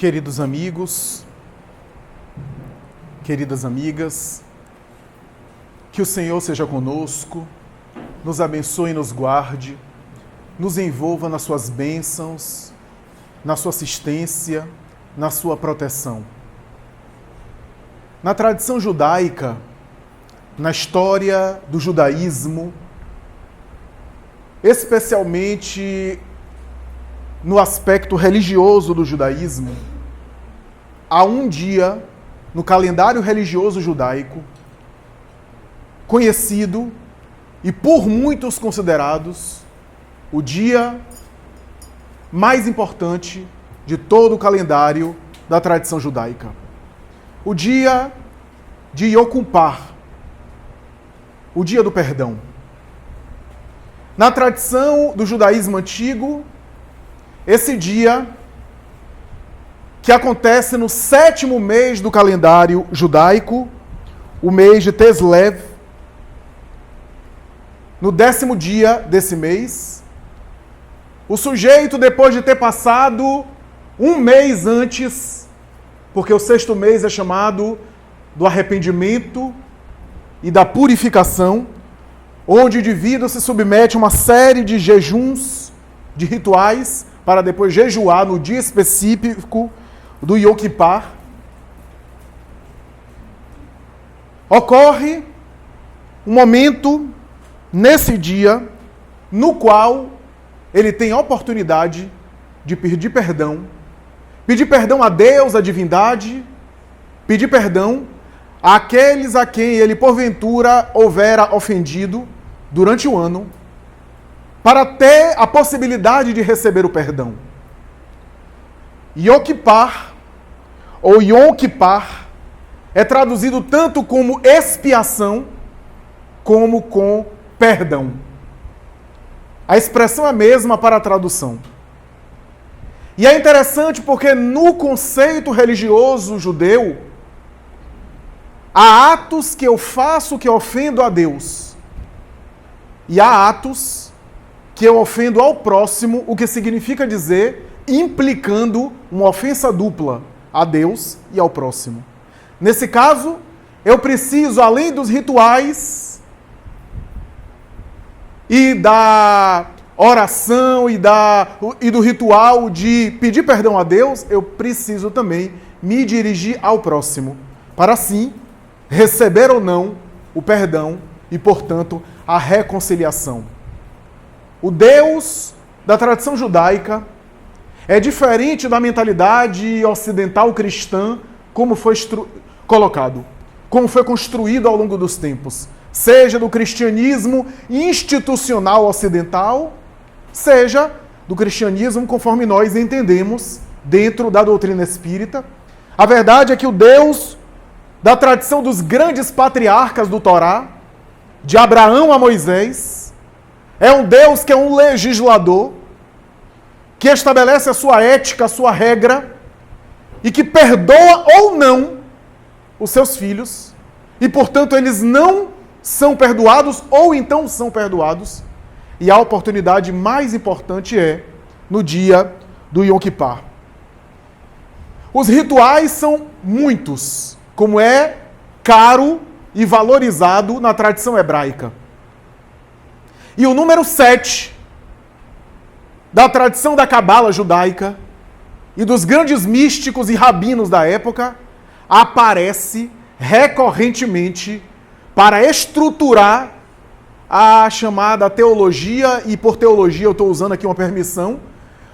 Queridos amigos, queridas amigas, que o Senhor seja conosco, nos abençoe e nos guarde, nos envolva nas suas bênçãos, na sua assistência, na sua proteção. Na tradição judaica, na história do judaísmo, especialmente no aspecto religioso do judaísmo, há um dia no calendário religioso judaico, conhecido e por muitos considerados o dia mais importante de todo o calendário da tradição judaica. O dia de Yom Kippur, o dia do perdão. Na tradição do judaísmo antigo, esse dia, que acontece no 7º mês do calendário judaico, o mês de Teslev, no 10º dia desse mês, o sujeito, depois de ter passado um mês antes, porque o 6º mês é chamado do arrependimento e da purificação, onde o indivíduo se submete a uma série de jejuns, de rituais, para depois jejuar no dia específico do Yom Kippur, ocorre um momento nesse dia no qual ele tem a oportunidade de pedir perdão a Deus, a divindade, pedir perdão àqueles a quem ele porventura houvera ofendido durante o ano, para ter a possibilidade de receber o perdão. Yom Kippur, ou Yom Kippur, é traduzido tanto como expiação, como com perdão. A expressão é a mesma para a tradução. E é interessante porque no conceito religioso judeu, há atos que eu faço que ofendo a Deus. E há atos que eu ofendo ao próximo, o que significa dizer, implicando uma ofensa dupla a Deus e ao próximo. Nesse caso, eu preciso, além dos rituais e da oração e do ritual de pedir perdão a Deus, eu preciso também me dirigir ao próximo, para assim receber ou não o perdão e, portanto, a reconciliação. O Deus da tradição judaica é diferente da mentalidade ocidental cristã, como foi colocado, como foi construído ao longo dos tempos, seja do cristianismo institucional ocidental, seja do cristianismo conforme nós entendemos dentro da doutrina espírita. A verdade é que o Deus da tradição dos grandes patriarcas do Torá, de Abraão a Moisés, é um Deus que é um legislador, que estabelece a sua ética, a sua regra, e que perdoa ou não os seus filhos, e portanto eles não são perdoados ou então são perdoados, e a oportunidade mais importante é no dia do Yom Kippur. Os rituais são muitos, como é caro e valorizado na tradição hebraica. E o número 7 da tradição da cabala judaica e dos grandes místicos e rabinos da época aparece recorrentemente para estruturar a chamada teologia, e por teologia eu estou usando aqui uma permissão,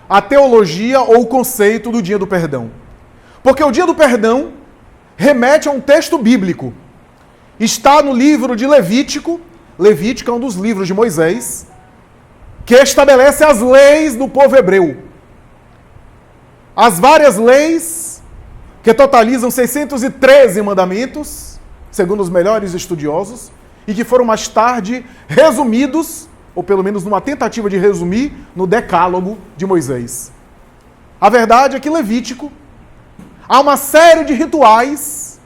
a teologia ou o conceito do dia do perdão. Porque o dia do perdão remete a um texto bíblico. Está no livro de Levítico. Levítico é um dos livros de Moisés, que estabelece as leis do povo hebreu. As várias leis, que totalizam 613 mandamentos, segundo os melhores estudiosos, e que foram mais tarde resumidos, ou pelo menos numa tentativa de resumir, no Decálogo de Moisés. A verdade é que Levítico há uma série de rituais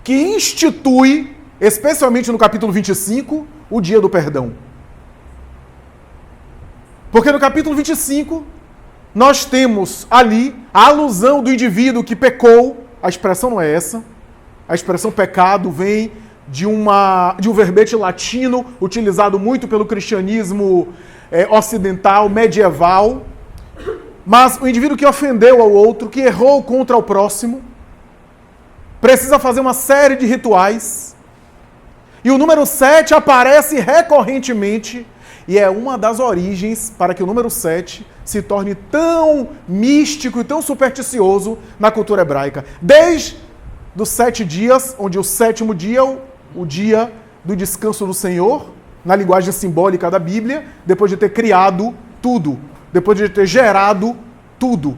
que institui, especialmente no capítulo 25, o dia do perdão. Porque no capítulo 25, nós temos ali a alusão do indivíduo que pecou. A expressão não é essa. A expressão pecado vem de um verbete latino utilizado muito pelo cristianismo ocidental, medieval. Mas o indivíduo que ofendeu ao outro, que errou contra o próximo, precisa fazer uma série de rituais. E o número 7 aparece recorrentemente e é uma das origens para que o número 7 se torne tão místico e tão supersticioso na cultura hebraica. Desde os 7 dias, onde o 7º dia é o dia do descanso do Senhor, na linguagem simbólica da Bíblia, depois de ter criado tudo, depois de ter gerado tudo.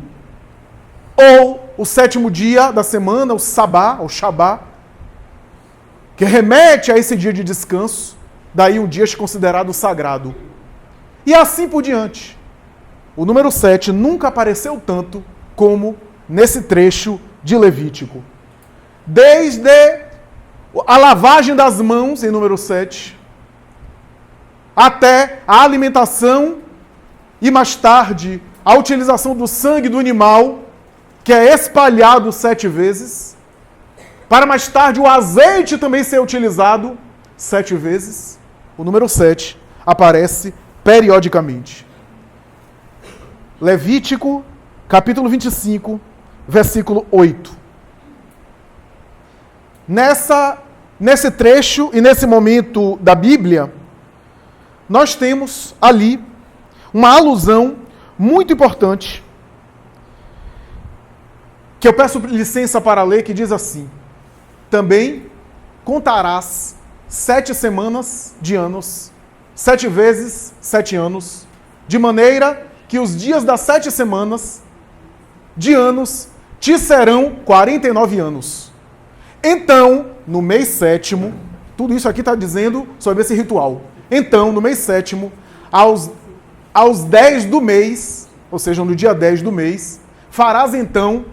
Ou o 7º dia da semana, o Sabá, o Shabá, que remete a esse dia de descanso, daí um dia considerado sagrado. E assim por diante. O número 7 nunca apareceu tanto como nesse trecho de Levítico. Desde a lavagem das mãos, em número 7, até a alimentação e mais tarde a utilização do sangue do animal, que é espalhado 7 vezes, para mais tarde o azeite também ser utilizado 7 vezes. O número 7 aparece periodicamente. Levítico, capítulo 25, versículo 8. Nesse trecho e nesse momento da Bíblia, nós temos ali uma alusão muito importante, que eu peço licença para ler, que diz assim: também contarás 7 semanas de anos, 7 vezes 7 anos, de maneira que os dias das 7 semanas de anos te serão 49 anos. Então, no mês 7º, tudo isso aqui está dizendo sobre esse ritual. Então, no mês 7º, aos 10 do mês, ou seja, no dia 10 do mês, farás então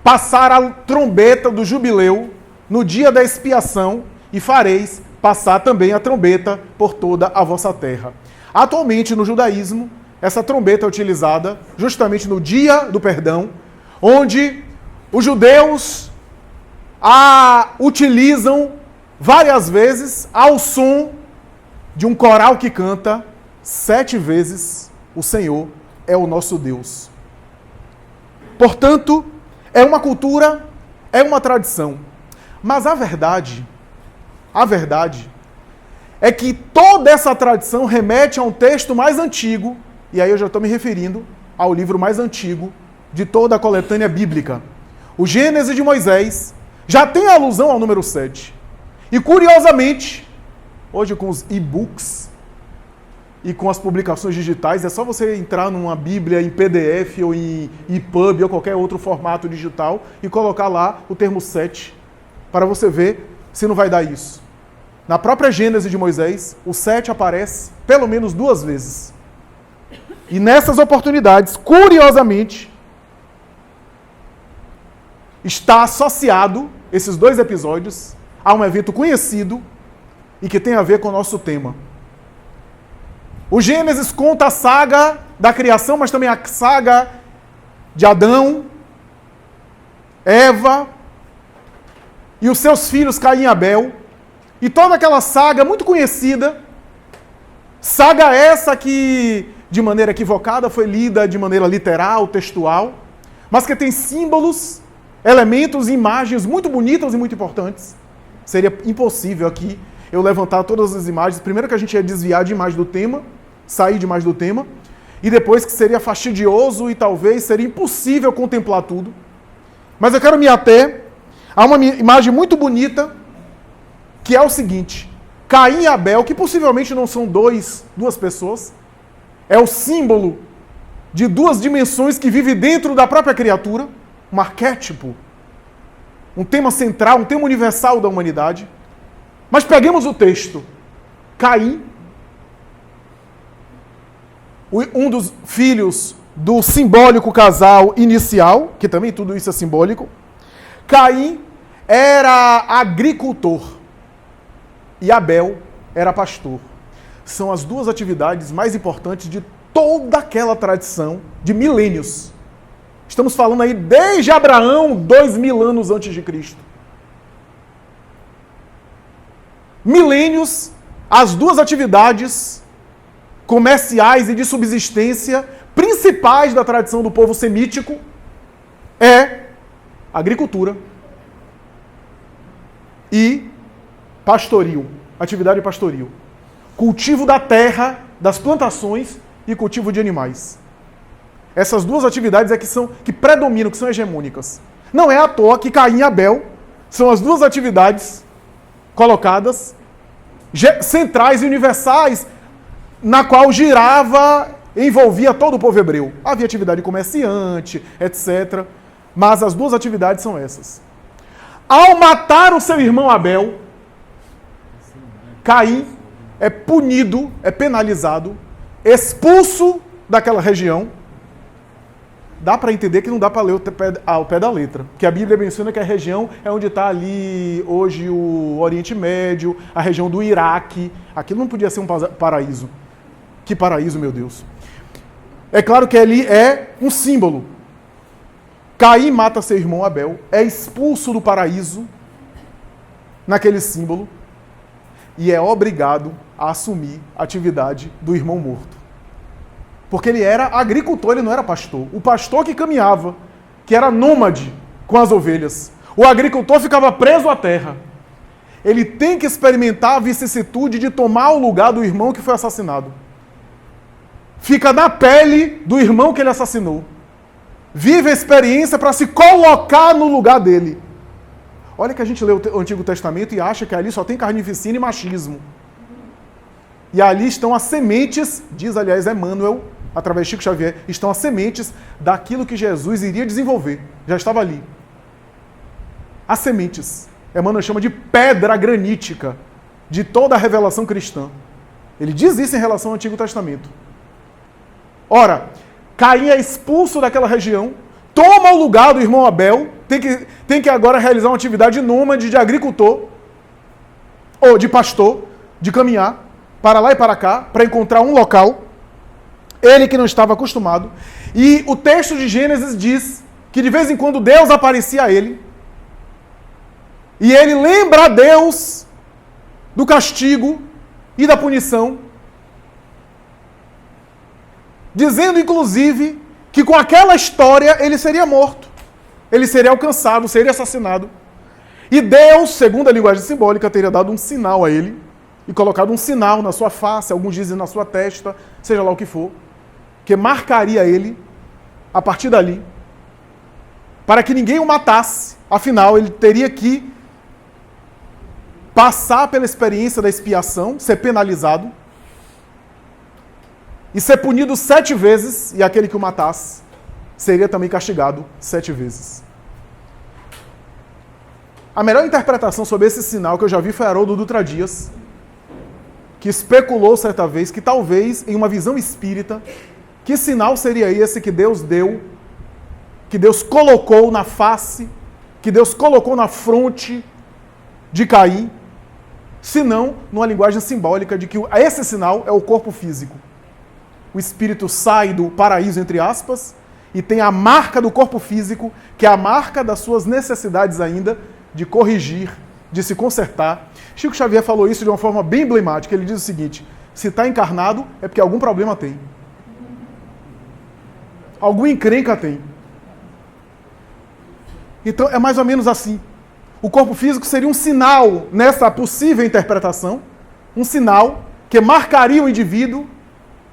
passar a trombeta do jubileu no dia da expiação e fareis passar também a trombeta por toda a vossa terra. Atualmente, no judaísmo, essa trombeta é utilizada justamente no dia do perdão, onde os judeus a utilizam várias vezes ao som de um coral que canta 7 vezes o Senhor é o nosso Deus. Portanto, é uma cultura, é uma tradição. Mas a verdade é que toda essa tradição remete a um texto mais antigo, e aí eu já estou me referindo ao livro mais antigo de toda a coletânea bíblica. O Gênesis de Moisés já tem alusão ao número 7. E curiosamente, hoje com os e-books e com as publicações digitais, é só você entrar numa Bíblia em PDF ou em EPUB ou qualquer outro formato digital e colocar lá o termo 7, para você ver se não vai dar isso. Na própria Gênesis de Moisés, o 7 aparece pelo menos 2 vezes. E nessas oportunidades, curiosamente, está associado, esses 2 episódios, a um evento conhecido e que tem a ver com o nosso tema. O Gênesis conta a saga da criação, mas também a saga de Adão, Eva e os seus filhos Caim e Abel. E toda aquela saga muito conhecida, saga essa que, de maneira equivocada, foi lida de maneira literal, textual, mas que tem símbolos, elementos e imagens muito bonitas e muito importantes. Seria impossível aqui eu levantar todas as imagens. Primeiro que a gente ia desviar demais do tema, sair demais do tema, e depois que seria fastidioso e talvez seria impossível contemplar tudo. Mas eu quero me ater a uma imagem muito bonita, que é o seguinte: Caim e Abel, que possivelmente não são duas pessoas, é o símbolo de 2 dimensões que vivem dentro da própria criatura, um arquétipo, um tema central, um tema universal da humanidade. Mas peguemos o texto. Caim, um dos filhos do simbólico casal inicial, que também tudo isso é simbólico. Caim era agricultor e Abel era pastor. São as 2 atividades mais importantes de toda aquela tradição de milênios. Estamos falando aí desde Abraão, 2000 anos antes de Cristo. Milênios, as duas atividades comerciais e de subsistência principais da tradição do povo semítico é agricultura e pastoril, atividade pastoril. Cultivo da terra, das plantações e cultivo de animais. Essas duas atividades é que predominam, que são hegemônicas. Não é à toa que Caim e Abel são as duas atividades colocadas, centrais e universais, na qual girava, envolvia todo o povo hebreu. Havia atividade comerciante, etc. Mas as duas atividades são essas. Ao matar o seu irmão Abel, Caim é punido, é penalizado, expulso daquela região. Dá para entender que não dá para ler ao pé da letra. Que a Bíblia menciona que a região é onde está ali hoje o Oriente Médio, a região do Iraque. Aquilo não podia ser um paraíso. Que paraíso, meu Deus. É claro que ali é um símbolo. Caim mata seu irmão Abel, é expulso do paraíso, naquele símbolo, e é obrigado a assumir a atividade do irmão morto. Porque ele era agricultor, ele não era pastor. O pastor que caminhava, que era nômade com as ovelhas. O agricultor ficava preso à terra. Ele tem que experimentar a vicissitude de tomar o lugar do irmão que foi assassinado. Fica na pele do irmão que ele assassinou. Vive a experiência para se colocar no lugar dele. Olha que a gente lê o Antigo Testamento e acha que ali só tem carnificina e machismo. E ali estão as sementes, diz aliás Emmanuel, através de Chico Xavier, estão as sementes daquilo que Jesus iria desenvolver. Já estava ali. As sementes. Emmanuel chama de pedra granítica de toda a revelação cristã. Ele diz isso em relação ao Antigo Testamento. Ora, Caim é expulso daquela região, toma o lugar do irmão Abel, tem que agora realizar uma atividade nômade de agricultor, ou de pastor, de caminhar, para lá e para cá, para encontrar um local, ele que não estava acostumado. E o texto de Gênesis diz que de vez em quando Deus aparecia a ele, e ele lembra a Deus do castigo e da punição, dizendo inclusive que com aquela história ele seria morto, ele seria alcançado, seria assassinado. E Deus, segundo a linguagem simbólica, teria dado um sinal a ele, e colocado um sinal na sua face, alguns dizem na sua testa, seja lá o que for, que marcaria ele, a partir dali, para que ninguém o matasse. Afinal, ele teria que passar pela experiência da expiação, ser penalizado, e ser punido 7 vezes, e aquele que o matasse seria também castigado 7 vezes. A melhor interpretação sobre esse sinal que eu já vi foi Haroldo Dutra Dias, que especulou certa vez que talvez, em uma visão espírita, que sinal seria esse que Deus deu, que Deus colocou na face, que Deus colocou na fronte de Caim, senão numa linguagem simbólica de que esse sinal é o corpo físico. O espírito sai do paraíso, entre aspas, e tem a marca do corpo físico, que é a marca das suas necessidades ainda de corrigir, de se consertar. Chico Xavier falou isso de uma forma bem emblemática. Ele diz o seguinte: se está encarnado é porque algum problema tem. Alguma encrenca tem. Então é mais ou menos assim. O corpo físico seria um sinal, nessa possível interpretação, um sinal que marcaria o indivíduo,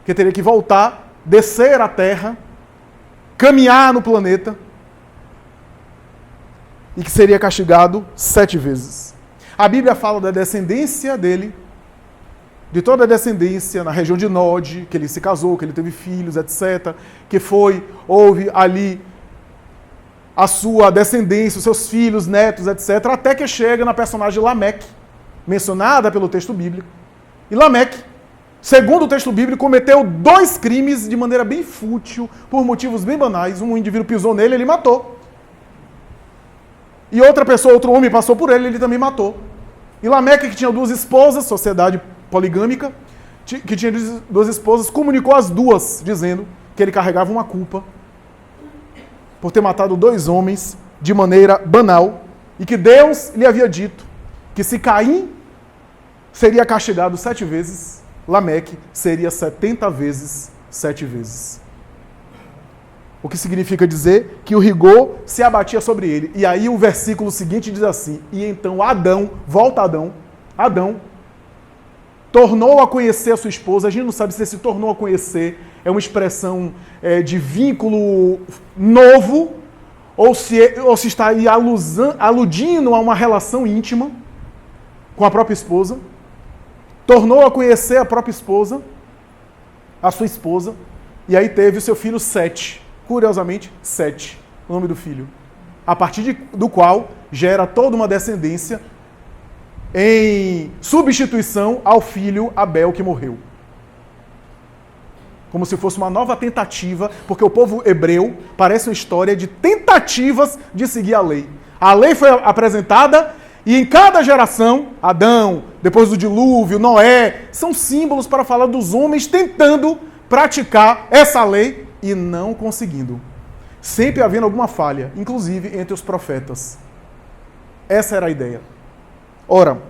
que teria que voltar, descer à Terra, caminhar no planeta, e que seria castigado 7 vezes. A Bíblia fala da descendência dele, de toda a descendência na região de Nod, que ele se casou, que ele teve filhos, etc., que houve ali a sua descendência, os seus filhos, netos, etc., até que chega na personagem Lameque, mencionada pelo texto bíblico. E Lameque, segundo o texto bíblico, cometeu 2 crimes de maneira bem fútil, por motivos bem banais. Um indivíduo pisou nele, ele matou. E outra pessoa, outro homem passou por ele, ele também matou. E Lameque, que tinha 2 esposas, sociedade poligâmica, que tinha duas esposas, comunicou às duas, dizendo que ele carregava uma culpa por ter matado 2 homens de maneira banal, e que Deus lhe havia dito que se Caim seria castigado 7 vezes, Lameque seria 70 vezes 7 vezes. O que significa dizer que o rigor se abatia sobre ele. E aí o versículo seguinte diz assim: e então Adão, volta Adão, tornou a conhecer a sua esposa. A gente não sabe se esse tornou a conhecer é uma expressão de vínculo novo, ou se está aí aludindo a uma relação íntima com a própria esposa. Tornou a conhecer a própria esposa, a sua esposa, e aí teve o seu filho Sete. Curiosamente, Sete, o nome do filho. A partir do qual gera toda uma descendência em substituição ao filho Abel que morreu. Como se fosse uma nova tentativa, porque o povo hebreu parece uma história de tentativas de seguir a lei. A lei foi apresentada e em cada geração, Adão, depois do dilúvio, Noé, são símbolos para falar dos homens tentando praticar essa lei e não conseguindo. Sempre havendo alguma falha, inclusive entre os profetas. Essa era a ideia. Ora,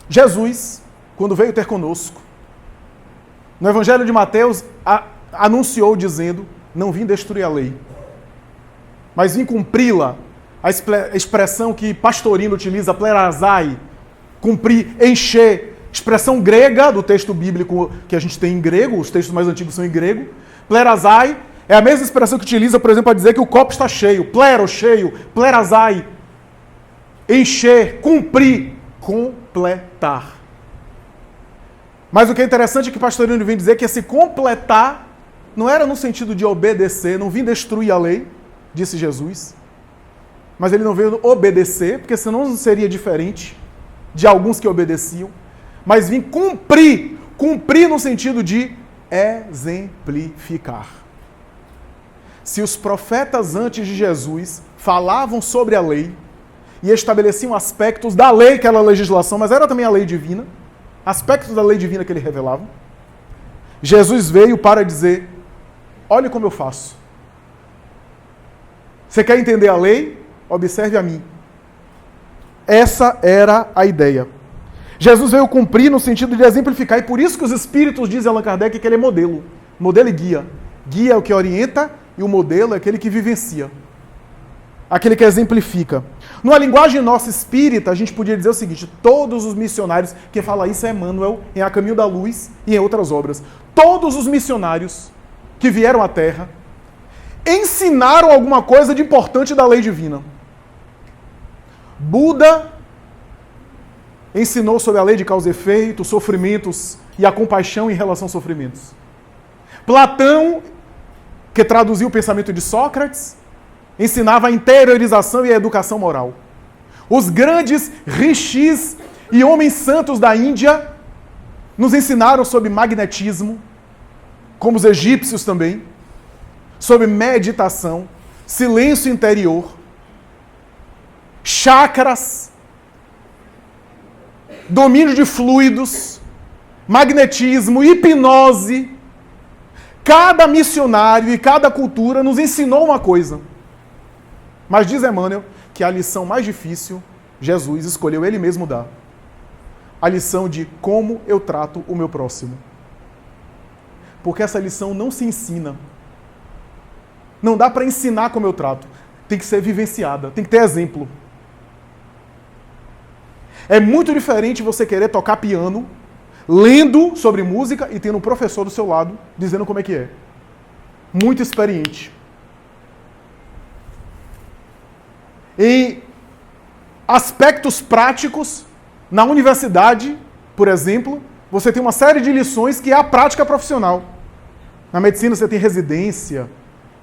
Jesus, quando veio ter conosco, no Evangelho de Mateus, anunciou dizendo: não vim destruir a lei, mas vim cumpri-la. A expressão que Pastorino utiliza, plerasai, cumprir, encher, expressão grega do texto bíblico que a gente tem em grego, os textos mais antigos são em grego. Plerasai é a mesma expressão que utiliza, por exemplo, para dizer que o copo está cheio. Plero, cheio. Plerasai, encher, cumprir, completar. Mas o que é interessante é que Pastorino vem dizer que esse completar não era no sentido de obedecer, não vim destruir a lei, disse Jesus, mas ele não veio obedecer, porque senão não seria diferente de alguns que obedeciam, mas vim cumprir, cumprir no sentido de exemplificar. Se os profetas antes de Jesus falavam sobre a lei e estabeleciam aspectos da lei, que era a legislação, mas era também a lei divina, aspectos da lei divina que ele revelava, Jesus veio para dizer: olhe como eu faço. Você quer entender a lei? Observe a mim. Essa era a ideia. Jesus veio cumprir no sentido de exemplificar, e por isso que os espíritos dizem a Allan Kardec que ele é modelo. Modelo e guia. Guia é o que orienta e o modelo é aquele que vivencia. Aquele que exemplifica. Numa linguagem nossa espírita, a gente podia dizer o seguinte: todos os missionários, quem fala isso é Emmanuel, em A Caminho da Luz e em outras obras. Todos os missionários que vieram à Terra ensinaram alguma coisa de importante da lei divina. Buda ensinou sobre a lei de causa e efeito, sofrimentos e a compaixão em relação aos sofrimentos. Platão, que traduziu o pensamento de Sócrates, ensinava a interiorização e a educação moral. Os grandes rishis e homens santos da Índia nos ensinaram sobre magnetismo, como os egípcios também, sobre meditação, silêncio interior, chakras, domínio de fluidos, magnetismo, hipnose. Cada missionário e cada cultura nos ensinou uma coisa. Mas diz Emmanuel que a lição mais difícil, Jesus escolheu ele mesmo dar. A lição de como eu trato o meu próximo. Porque essa lição não se ensina. Não dá para ensinar como eu trato. Tem que ser vivenciada, tem que ter exemplo. É muito diferente você querer tocar piano, lendo sobre música e tendo um professor do seu lado dizendo como é que é. Muito experiente. Em aspectos práticos, na universidade, por exemplo, você tem uma série de lições que é a prática profissional. Na medicina você tem residência,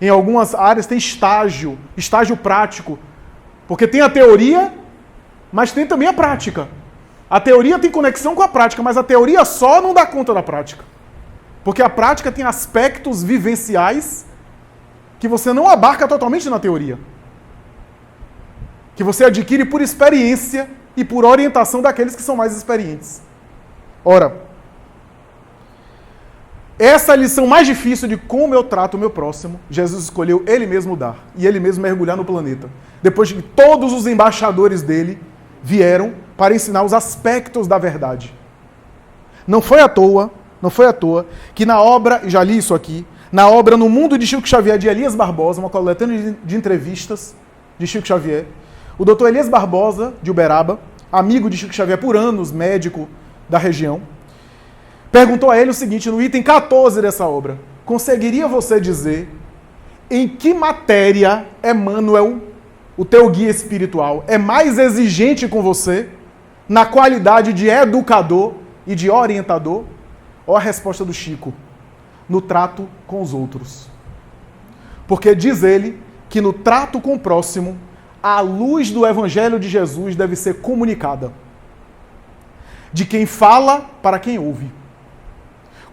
em algumas áreas tem estágio prático, porque tem a teoria, mas tem também a prática. A teoria tem conexão com a prática, mas a teoria só não dá conta da prática. Porque a prática tem aspectos vivenciais que você não abarca totalmente na teoria. Que você adquire por experiência e por orientação daqueles que são mais experientes. Ora, essa é a lição mais difícil de como eu trato o meu próximo, Jesus escolheu ele mesmo dar, e ele mesmo mergulhar no planeta. Depois que todos os embaixadores dele vieram para ensinar os aspectos da verdade. Não foi à toa que na obra, já li isso aqui, na obra No Mundo de Chico Xavier, de Elias Barbosa, uma coletânea de entrevistas de Chico Xavier, o doutor Elias Barbosa, de Uberaba, amigo de Chico Xavier por anos, médico da região, perguntou a ele o seguinte, no item 14 dessa obra: conseguiria você dizer em que matéria Emmanuel, o teu guia espiritual, é mais exigente com você na qualidade de educador e de orientador? Olha a resposta do Chico: no trato com os outros. Porque diz ele que no trato com o próximo, a luz do Evangelho de Jesus deve ser comunicada. De quem fala para quem ouve.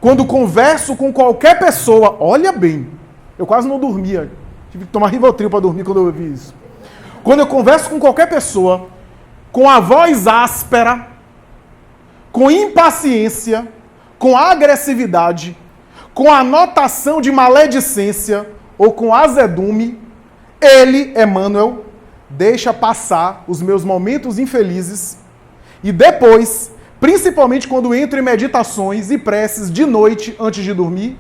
Quando converso com qualquer pessoa, olha bem, eu quase não dormia, tive que tomar Rivotril para dormir quando eu ouvi isso. Quando eu converso com qualquer pessoa, com a voz áspera, com impaciência, com agressividade, com anotação de maledicência ou com azedume, ele, Emmanuel, deixa passar os meus momentos infelizes e depois, principalmente quando entro em meditações e preces de noite antes de dormir,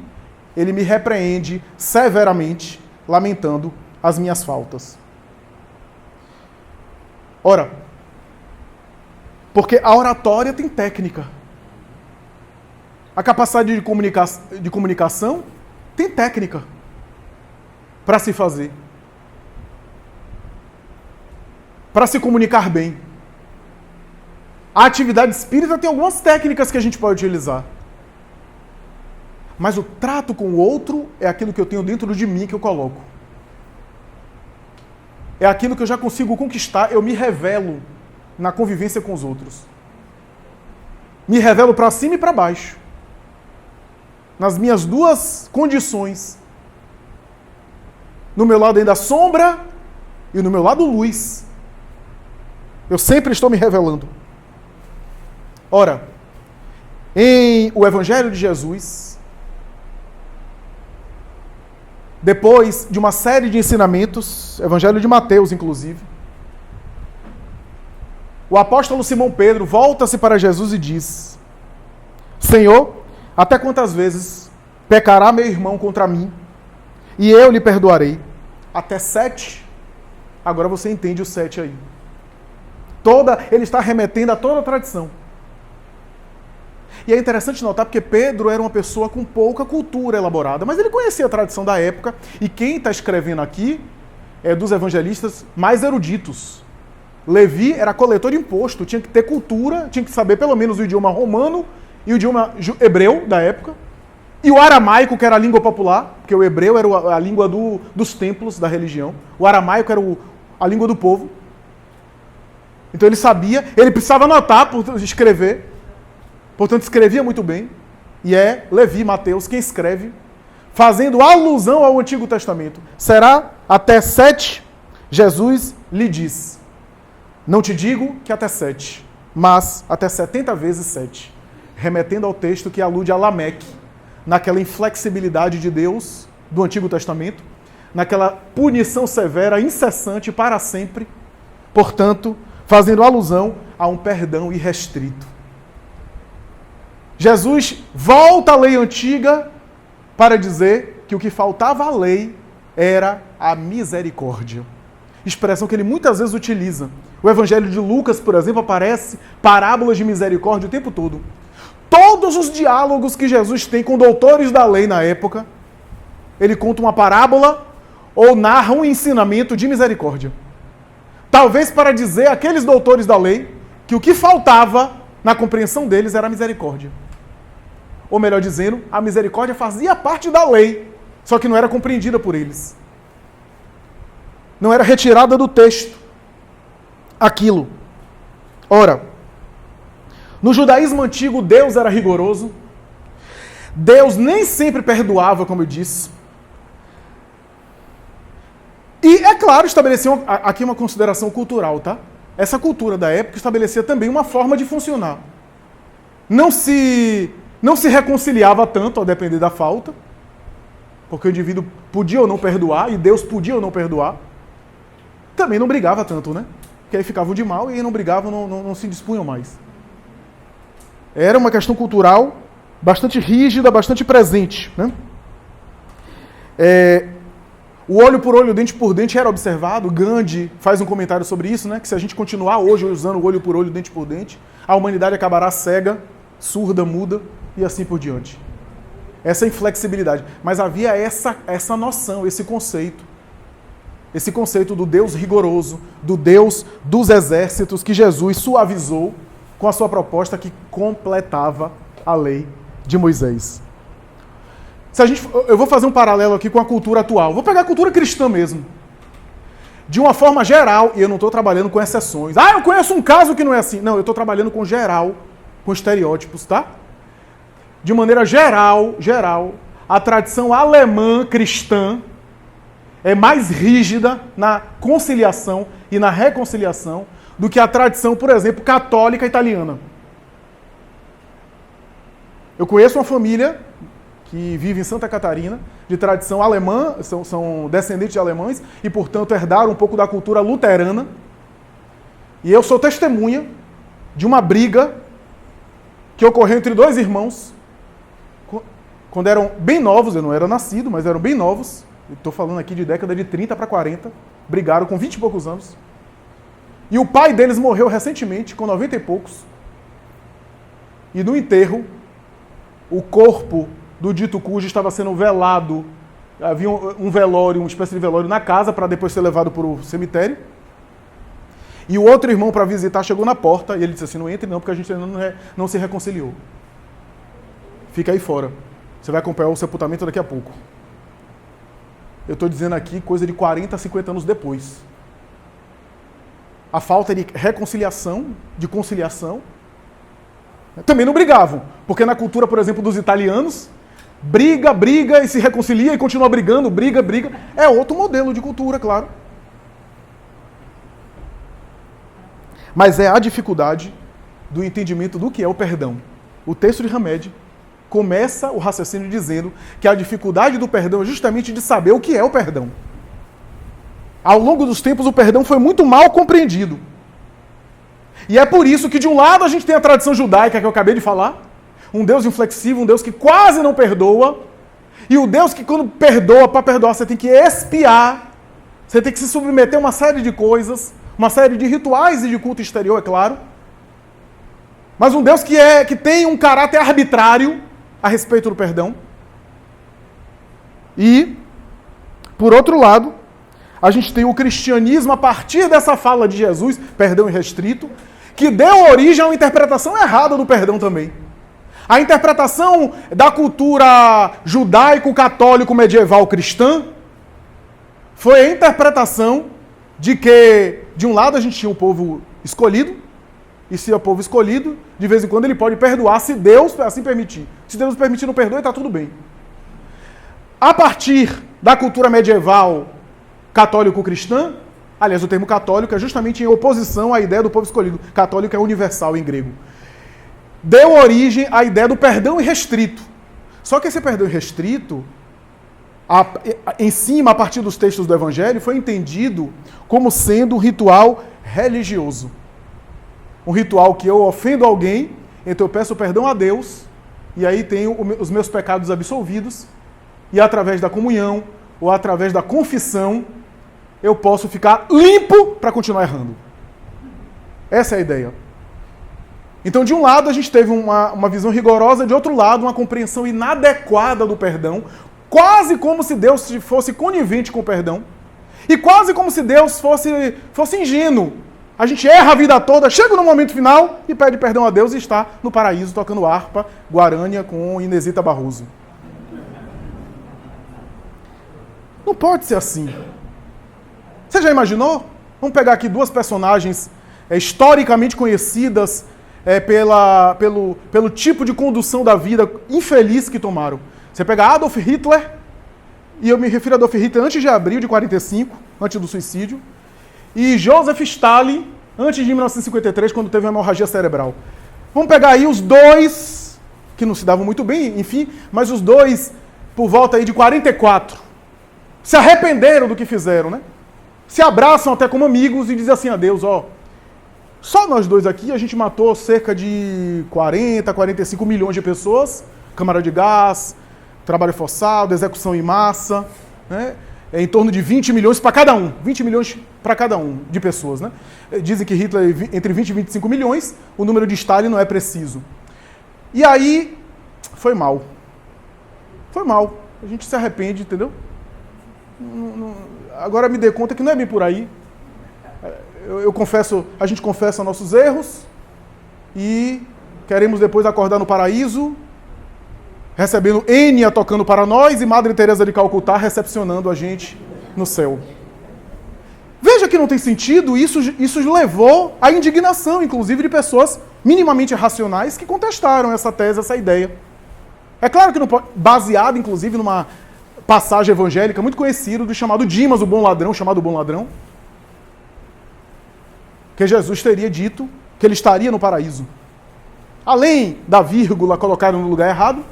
ele me repreende severamente, lamentando as minhas faltas. Ora, porque a oratória tem técnica. A capacidade de comunicação tem técnica para se fazer. Para se comunicar bem. A atividade espírita tem algumas técnicas que a gente pode utilizar. Mas o trato com o outro é aquilo que eu tenho dentro de mim que eu coloco. É aquilo que eu já consigo conquistar, eu me revelo na convivência com os outros. Me revelo para cima e para baixo. Nas minhas duas condições. No meu lado ainda sombra e no meu lado luz. Eu sempre estou me revelando. Ora, em o Evangelho de Jesus, depois de uma série de ensinamentos, Evangelho de Mateus, inclusive, o apóstolo Simão Pedro volta-se para Jesus e diz: Senhor, até quantas vezes pecará meu irmão contra mim, e eu lhe perdoarei? Até 7? Agora você entende o 7 aí. Ele está remetendo a toda a tradição. E é interessante notar porque Pedro era uma pessoa com pouca cultura elaborada, mas ele conhecia a tradição da época, e quem está escrevendo aqui é dos evangelistas mais eruditos. Levi era coletor de imposto, tinha que ter cultura, tinha que saber pelo menos o idioma romano e o idioma hebreu da época, e o aramaico, que era a língua popular, porque o hebreu era a língua dos templos da religião, o aramaico era a língua do povo. Então ele sabia, ele precisava anotar, escrever, portanto escrevia muito bem, e é Levi, Mateus, quem escreve, fazendo alusão ao Antigo Testamento. Será até 7? Jesus lhe diz: não te digo que até 7, mas até 70 vezes 7, remetendo ao texto que alude a Lameque, naquela inflexibilidade de Deus do Antigo Testamento, naquela punição severa, incessante, para sempre, portanto, fazendo alusão a um perdão irrestrito. Jesus volta à lei antiga para dizer que o que faltava à lei era a misericórdia. Expressão que ele muitas vezes utiliza. O Evangelho de Lucas, por exemplo, aparece parábolas de misericórdia o tempo todo. Todos os diálogos que Jesus tem com doutores da lei na época, ele conta uma parábola ou narra um ensinamento de misericórdia. Talvez para dizer àqueles doutores da lei que o que faltava na compreensão deles era a misericórdia. Ou melhor dizendo, a misericórdia fazia parte da lei, só que não era compreendida por eles. Não era retirada do texto aquilo. Ora, no judaísmo antigo, Deus era rigoroso. Deus nem sempre perdoava, como eu disse. E, é claro, estabeleceu aqui uma consideração cultural, tá? essa cultura da época estabelecia também uma forma de funcionar. Não se reconciliava tanto, a depender da falta, porque o indivíduo podia ou não perdoar, e Deus podia ou não perdoar. Também não brigava tanto, né? Porque aí ficavam de mal e aí não brigavam, não se dispunham mais. Era uma questão cultural bastante rígida, bastante presente, né? O olho por olho, dente por dente era observado. Gandhi faz um comentário sobre isso, né? Que se a gente continuar hoje usando o olho por olho, dente por dente, a humanidade acabará cega, surda, muda e assim por diante. Essa inflexibilidade. Mas havia essa noção, esse conceito do Deus rigoroso, do Deus dos exércitos que Jesus suavizou com a sua proposta que completava a lei de Moisés. Eu vou fazer um paralelo aqui com a cultura atual. Vou pegar a cultura cristã mesmo. De uma forma geral, e eu não estou trabalhando com exceções. Eu conheço um caso que não é assim. Não, eu estou trabalhando com geral, com estereótipos, tá? De maneira geral, a tradição alemã cristã é mais rígida na conciliação e na reconciliação do que a tradição, por exemplo, católica italiana. Eu conheço uma família que vive em Santa Catarina, de tradição alemã, são descendentes de alemães, e, portanto, herdaram um pouco da cultura luterana. E eu sou testemunha de uma briga que ocorreu entre dois irmãos, quando eram bem novos, eu não era nascido, mas eram bem novos, estou falando aqui de década de 30 para 40, brigaram com 20 e poucos anos. E o pai deles morreu recentemente, com 90 e poucos. E no enterro, o corpo do dito cujo estava sendo velado. Havia um velório, uma espécie de velório na casa, para depois ser levado para o cemitério. E o outro irmão, para visitar, chegou na porta e ele disse assim: não entre não, porque a gente ainda não se reconciliou. Fica aí fora. Você vai acompanhar o sepultamento daqui a pouco. Eu estou dizendo aqui coisa de 40, 50 anos depois. A falta de reconciliação, de conciliação. Também não brigavam, porque na cultura, por exemplo, dos italianos, briga e se reconcilia e continua brigando, briga. É outro modelo de cultura, claro. Mas é a dificuldade do entendimento do que é o perdão. O texto de Hamed começa o raciocínio dizendo que a dificuldade do perdão é justamente de saber o que é o perdão. Ao longo dos tempos, o perdão foi muito mal compreendido. E é por isso que, de um lado, a gente tem a tradição judaica que eu acabei de falar, um Deus inflexível, um Deus que quase não perdoa, e o Deus que, quando perdoa, para perdoar, você tem que expiar, você tem que se submeter a uma série de coisas, uma série de rituais e de culto exterior, é claro. Mas um Deus que tem um caráter arbitrário a respeito do perdão. E, por outro lado, a gente tem o cristianismo a partir dessa fala de Jesus, perdão irrestrito, que deu origem a uma interpretação errada do perdão também. A interpretação da cultura judaico-católico medieval cristã foi a interpretação de que, de um lado, a gente tinha um povo escolhido, e se é o povo escolhido, de vez em quando ele pode perdoar, se Deus assim permitir. Se Deus permitir, não perdoe, está tudo bem. A partir da cultura medieval católico-cristã, aliás, o termo católico é justamente em oposição à ideia do povo escolhido. Católico é universal em grego. Deu origem à ideia do perdão irrestrito. Só que esse perdão irrestrito, em cima, a partir dos textos do Evangelho, foi entendido como sendo um ritual religioso. Um ritual que eu ofendo alguém, então eu peço perdão a Deus, e aí tenho os meus pecados absolvidos, e através da comunhão, ou através da confissão, eu posso ficar limpo para continuar errando. Essa é a ideia. Então, de um lado, a gente teve uma visão rigorosa, de outro lado, uma compreensão inadequada do perdão, quase como se Deus fosse conivente com o perdão, e quase como se Deus fosse ingênuo. A gente erra a vida toda, chega no momento final e pede perdão a Deus e está no paraíso tocando harpa guarânia com Inesita Barroso. Não pode ser assim. Você já imaginou? Vamos pegar aqui duas personagens historicamente conhecidas pelo tipo de condução da vida infeliz que tomaram. Você pega Adolf Hitler, e eu me refiro a Adolf Hitler antes de abril de 45, antes do suicídio, e Joseph Stalin, antes de 1953, quando teve uma hemorragia cerebral. Vamos pegar aí os dois, que não se davam muito bem, enfim, mas os dois, por volta aí de 44, se arrependeram do que fizeram, né? Se abraçam até como amigos e dizem assim a Deus, ó, só nós dois aqui, a gente matou cerca de 40, 45 milhões de pessoas, câmara de gás, trabalho forçado, execução em massa, né? Em torno de 20 milhões para cada um. 20 milhões para cada um de pessoas, né? Dizem que Hitler entre 20 e 25 milhões, o número de Stalin não é preciso. E aí, foi mal. Foi mal. A gente se arrepende, entendeu? Agora me dê conta que não é bem por aí. Eu confesso, a gente confessa nossos erros e queremos depois acordar no paraíso, recebendo Enya tocando para nós e Madre Teresa de Calcutá recepcionando a gente no céu. Veja que não tem sentido, isso levou à indignação, inclusive, de pessoas minimamente racionais que contestaram essa tese, essa ideia. É claro que não pode, baseado, inclusive, numa passagem evangélica muito conhecida do chamado Dimas, o bom ladrão, chamado bom ladrão, que Jesus teria dito que ele estaria no paraíso. Além da vírgula colocada no lugar errado,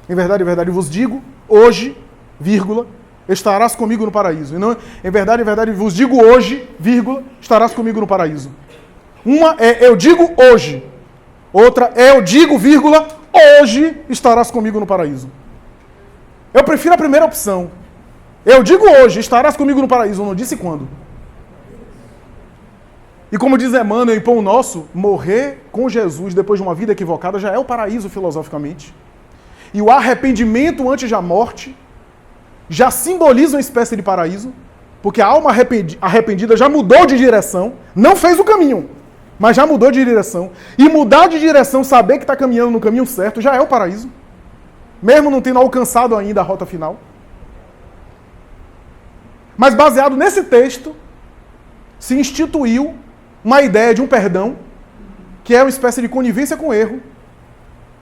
em verdade vos digo, hoje, vírgula, estarás comigo no paraíso. E não, em verdade vos digo hoje, vírgula, estarás comigo no paraíso. Uma é eu digo hoje. Outra é eu digo, vírgula, hoje estarás comigo no paraíso. Eu prefiro a primeira opção. Eu digo hoje, estarás comigo no paraíso. Eu não disse quando. E como diz Emmanuel em Pão Nosso, morrer com Jesus depois de uma vida equivocada já é o paraíso filosoficamente. E o arrependimento antes da morte já simboliza uma espécie de paraíso, porque a alma arrependida já mudou de direção, não fez o caminho, mas já mudou de direção. E mudar de direção, saber que está caminhando no caminho certo, já é o paraíso, mesmo não tendo alcançado ainda a rota final. Mas baseado nesse texto, se instituiu uma ideia de um perdão, que é uma espécie de conivência com o erro,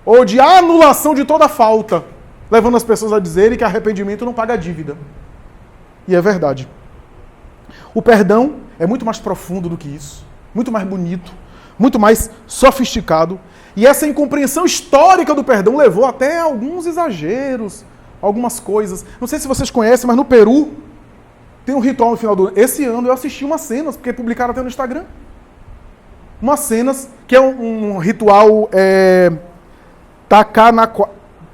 ou de anulação de toda falta, levando as pessoas a dizerem que arrependimento não paga dívida. E é verdade. O perdão é muito mais profundo do que isso, muito mais bonito, muito mais sofisticado. E essa incompreensão histórica do perdão levou até a alguns exageros, algumas coisas. Não sei se vocês conhecem, mas no Peru tem um ritual no final do ano. Esse ano eu assisti umas cenas, porque publicaram até no Instagram. Umas cenas que é um ritual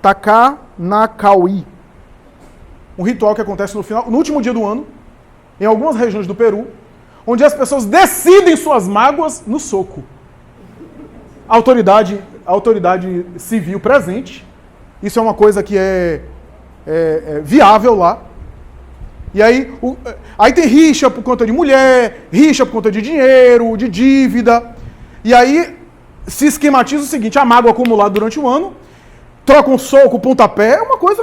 Takanakawi. Um ritual que acontece no último dia do ano, em algumas regiões do Peru, onde as pessoas decidem suas mágoas no soco. A autoridade civil presente, isso é uma coisa que é viável lá. E aí tem rixa por conta de mulher, rixa por conta de dinheiro, de dívida. E aí se esquematiza o seguinte, a mágoa acumulada durante o ano, troca um soco, pontapé, é uma coisa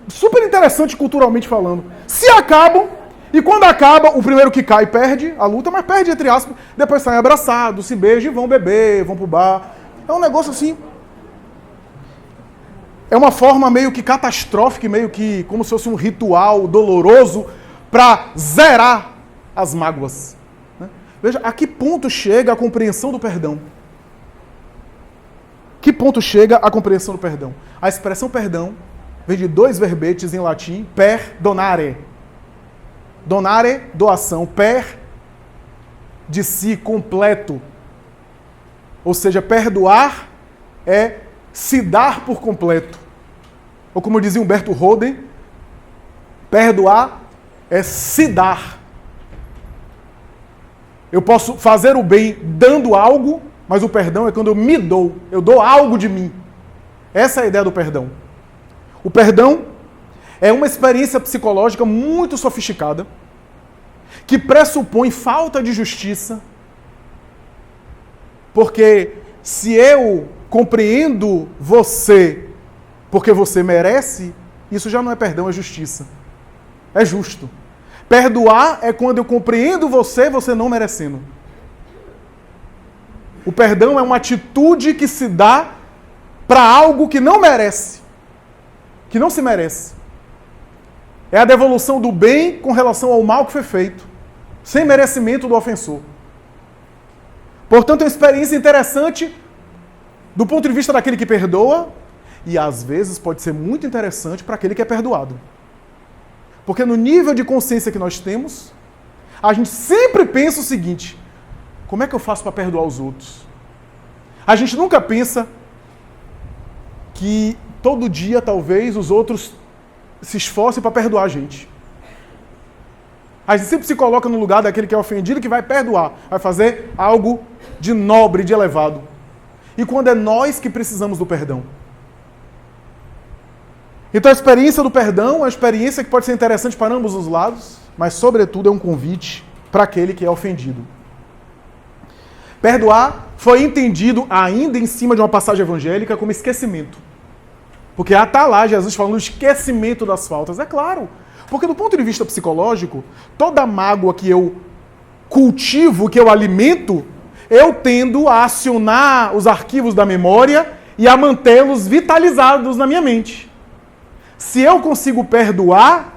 super interessante culturalmente falando. Se acabam, e quando acaba, o primeiro que cai perde a luta, mas perde entre aspas, depois saem abraçados, se beijam e vão beber, vão pro bar. É um negócio assim, é uma forma meio que catastrófica, meio que como se fosse um ritual doloroso para zerar as mágoas. Né? Veja, a que ponto chega a compreensão do perdão? Que ponto chega a compreensão do perdão? A expressão perdão vem de dois verbetes em latim, perdonare. Donare, doação. Per, de si, completo. Ou seja, perdoar é se dar por completo. Ou como dizia Humberto Roden, perdoar é se dar. Eu posso fazer o bem dando algo, mas o perdão é quando eu dou algo de mim. Essa é a ideia do perdão. O perdão é uma experiência psicológica muito sofisticada, que pressupõe falta de justiça, porque se eu compreendo você porque você merece, isso já não é perdão, é justiça. É justo. Perdoar é quando eu compreendo você não merecendo. O perdão é uma atitude que se dá para algo que não merece, que não se merece. É a devolução do bem com relação ao mal que foi feito, sem merecimento do ofensor. Portanto, é uma experiência interessante do ponto de vista daquele que perdoa e, às vezes, pode ser muito interessante para aquele que é perdoado. Porque no nível de consciência que nós temos, a gente sempre pensa o seguinte: como é que eu faço para perdoar os outros? A gente nunca pensa que todo dia, talvez, os outros se esforcem para perdoar a gente. A gente sempre se coloca no lugar daquele que é ofendido, que vai perdoar, vai fazer algo de nobre, de elevado. E quando é nós que precisamos do perdão? Então a experiência do perdão é uma experiência que pode ser interessante para ambos os lados, mas sobretudo é um convite para aquele que é ofendido. Perdoar foi entendido ainda em cima de uma passagem evangélica como esquecimento. Porque está lá Jesus falando do esquecimento das faltas. É claro, porque do ponto de vista psicológico, toda mágoa que eu cultivo, que eu alimento, eu tendo a acionar os arquivos da memória e a mantê-los vitalizados na minha mente. Se eu consigo perdoar,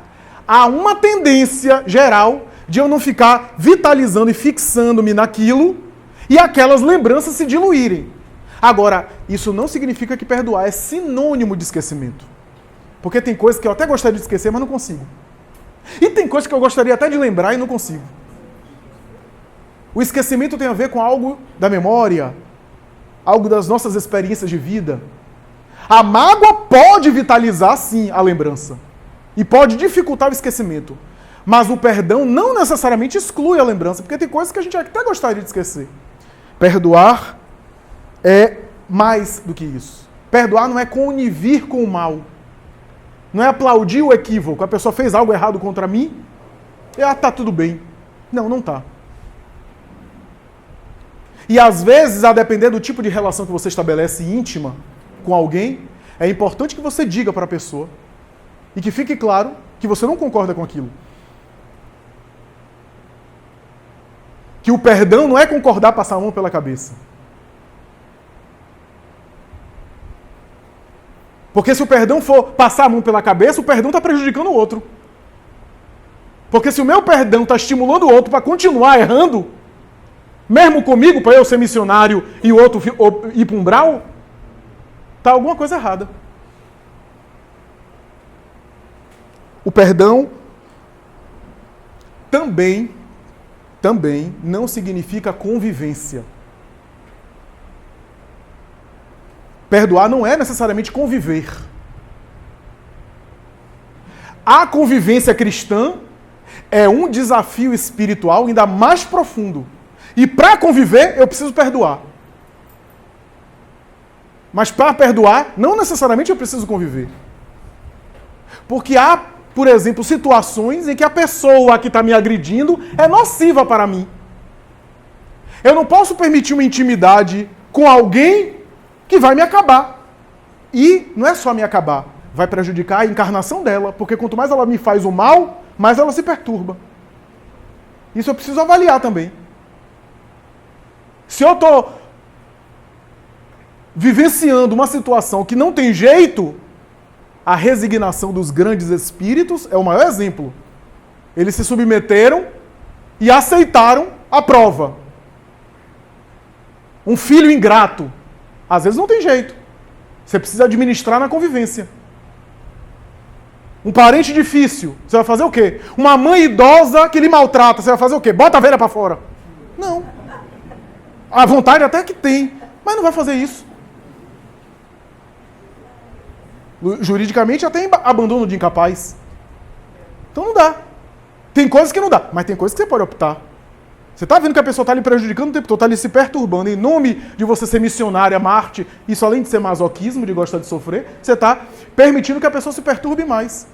há uma tendência geral de eu não ficar vitalizando e fixando-me naquilo e aquelas lembranças se diluírem. Agora, isso não significa que perdoar é sinônimo de esquecimento. Porque tem coisas que eu até gostaria de esquecer, mas não consigo. E tem coisas que eu gostaria até de lembrar e não consigo. O esquecimento tem a ver com algo da memória, algo das nossas experiências de vida. A mágoa pode vitalizar, sim, a lembrança. E pode dificultar o esquecimento. Mas o perdão não necessariamente exclui a lembrança, porque tem coisas que a gente até gostaria de esquecer. Perdoar é mais do que isso. Perdoar não é conivir com o mal. Não é aplaudir o equívoco. A pessoa fez algo errado contra mim e tá tudo bem. Não, não tá. E às vezes, a depender do tipo de relação que você estabelece íntima com alguém, é importante que você diga para a pessoa e que fique claro que você não concorda com aquilo. Que o perdão não é concordar passar a mão pela cabeça. Porque se o perdão for passar a mão pela cabeça, o perdão está prejudicando o outro. Porque se o meu perdão está estimulando o outro para continuar errando, mesmo comigo, para eu ser missionário e o outro ir para um umbral, está alguma coisa errada. O perdão também não significa convivência. Perdoar não é necessariamente conviver. A convivência cristã é um desafio espiritual ainda mais profundo. E para conviver, eu preciso perdoar. Mas para perdoar, não necessariamente eu preciso conviver. Porque há, por exemplo, situações em que a pessoa que está me agredindo é nociva para mim. Eu não posso permitir uma intimidade com alguém que vai me acabar. E não é só me acabar, vai prejudicar a encarnação dela, porque quanto mais ela me faz o mal, mais ela se perturba. Isso eu preciso avaliar também. Se eu estou vivenciando uma situação que não tem jeito, a resignação dos grandes espíritos é o maior exemplo. Eles se submeteram e aceitaram a prova. Um filho ingrato, às vezes não tem jeito. Você precisa administrar na convivência. Um parente difícil, você vai fazer o quê? Uma mãe idosa que lhe maltrata, você vai fazer o quê? Bota a velha para fora. Não. A vontade até que tem, mas não vai fazer isso. Juridicamente até abandono de incapaz. Então não dá. Tem coisas que não dá, mas tem coisas que você pode optar. Você está vendo que a pessoa está lhe prejudicando o tempo todo, está lhe se perturbando. Em nome de você ser missionária, Marte, isso além de ser masoquismo, de gostar de sofrer, você está permitindo que a pessoa se perturbe mais.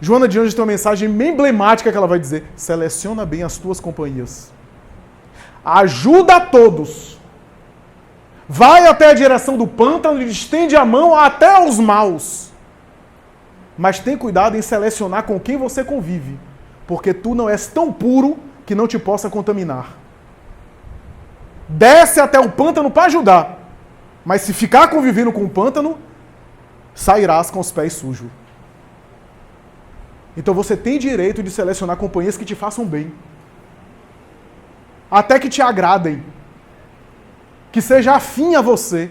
Joana de Anjos tem uma mensagem emblemática que ela vai dizer: seleciona bem as tuas companhias. Ajuda a todos. Vai até a direção do pântano e estende a mão até aos maus. Mas tem cuidado em selecionar com quem você convive, porque tu não és tão puro que não te possa contaminar. Desce até o pântano para ajudar, mas se ficar convivendo com o pântano, sairás com os pés sujos. Então você tem direito de selecionar companhias que te façam bem, até que te agradem, que seja afim a você.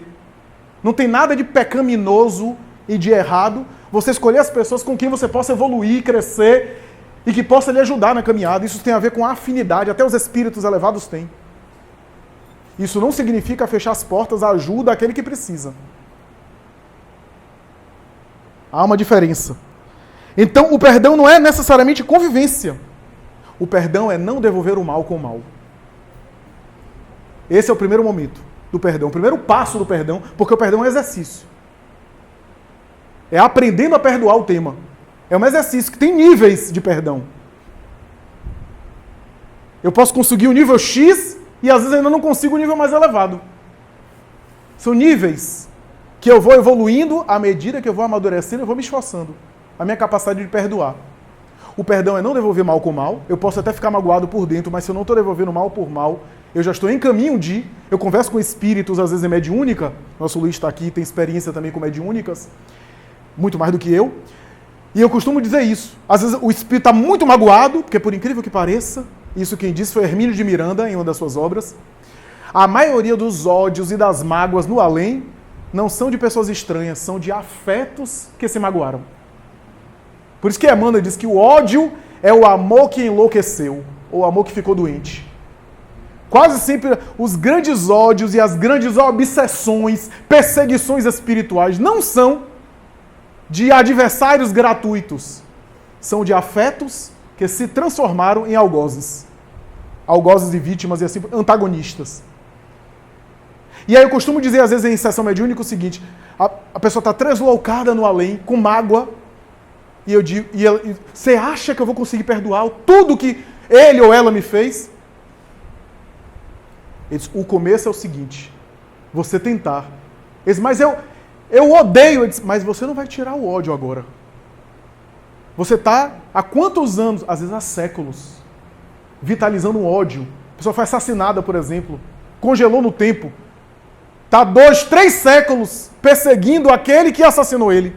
Não tem nada de pecaminoso e de errado você escolher as pessoas com quem você possa evoluir, crescer e que possa lhe ajudar na caminhada. Isso tem a ver com afinidade, até os espíritos elevados têm. Isso não significa fechar as portas à ajuda àquele que precisa. Há uma diferença. Então, o perdão não é necessariamente convivência. O perdão é não devolver o mal com o mal. Esse é o primeiro momento do perdão, o primeiro passo do perdão, porque o perdão é um exercício. É aprendendo a perdoar o tema. É um exercício que tem níveis de perdão. Eu posso conseguir o nível X e às vezes ainda não consigo o nível mais elevado. São níveis que eu vou evoluindo à medida que eu vou amadurecendo, eu vou me esforçando. A minha capacidade de perdoar. O perdão é não devolver mal com mal. Eu posso até ficar magoado por dentro, mas se eu não estou devolvendo mal por mal, eu já estou em caminho de... Eu converso com espíritos, às vezes é mediúnica. Nosso Luiz está aqui, tem experiência também com mediúnicas. Muito mais do que eu. E eu costumo dizer isso. Às vezes o espírito está muito magoado, porque por incrível que pareça, isso quem disse foi Hermínio de Miranda, em uma das suas obras. A maioria dos ódios e das mágoas no além não são de pessoas estranhas, são de afetos que se magoaram. Por isso que Emmanuel diz que o ódio é o amor que enlouqueceu, ou o amor que ficou doente. Quase sempre os grandes ódios e as grandes obsessões, perseguições espirituais não são de adversários gratuitos, são de afetos que se transformaram em algozes. Algozes e vítimas e assim, antagonistas. E aí eu costumo dizer, às vezes, em sessão mediúnica o seguinte, a pessoa está translocada no além, com mágoa, e eu digo, você acha que eu vou conseguir perdoar tudo que ele ou ela me fez? O começo é o seguinte, você tentar. Mas eu odeio, mas você não vai tirar o ódio agora. Você está há quantos anos, às vezes há séculos, vitalizando um ódio. A pessoa foi assassinada, por exemplo, congelou no tempo. Está 2, 3 séculos perseguindo aquele que assassinou ele.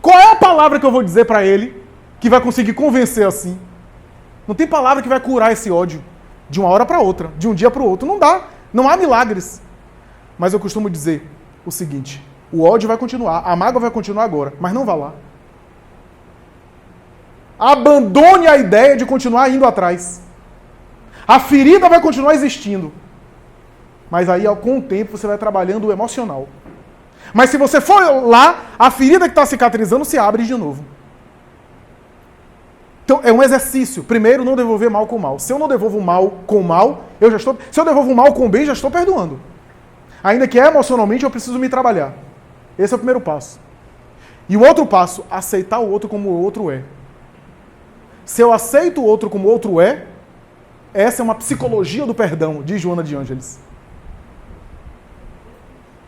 Qual é a palavra que eu vou dizer para ele que vai conseguir convencer assim? Não tem palavra que vai curar esse ódio de uma hora para outra, de um dia para o outro. Não dá, não há milagres. Mas eu costumo dizer o seguinte, o ódio vai continuar, a mágoa vai continuar agora, mas não vá lá. Abandone a ideia de continuar indo atrás. A ferida vai continuar existindo. Mas aí, com o tempo, você vai trabalhando o emocional. Mas se você for lá, a ferida que está cicatrizando se abre de novo. Então, é um exercício. Primeiro, não devolver mal com mal. Se eu não devolvo mal com mal, eu já estou... Se eu devolvo mal com bem, já estou perdoando. Ainda que emocionalmente eu preciso me trabalhar. Esse é o primeiro passo. E o outro passo, aceitar o outro como o outro é. Se eu aceito o outro como o outro é, essa é uma psicologia do perdão, diz Joana de Ângeles.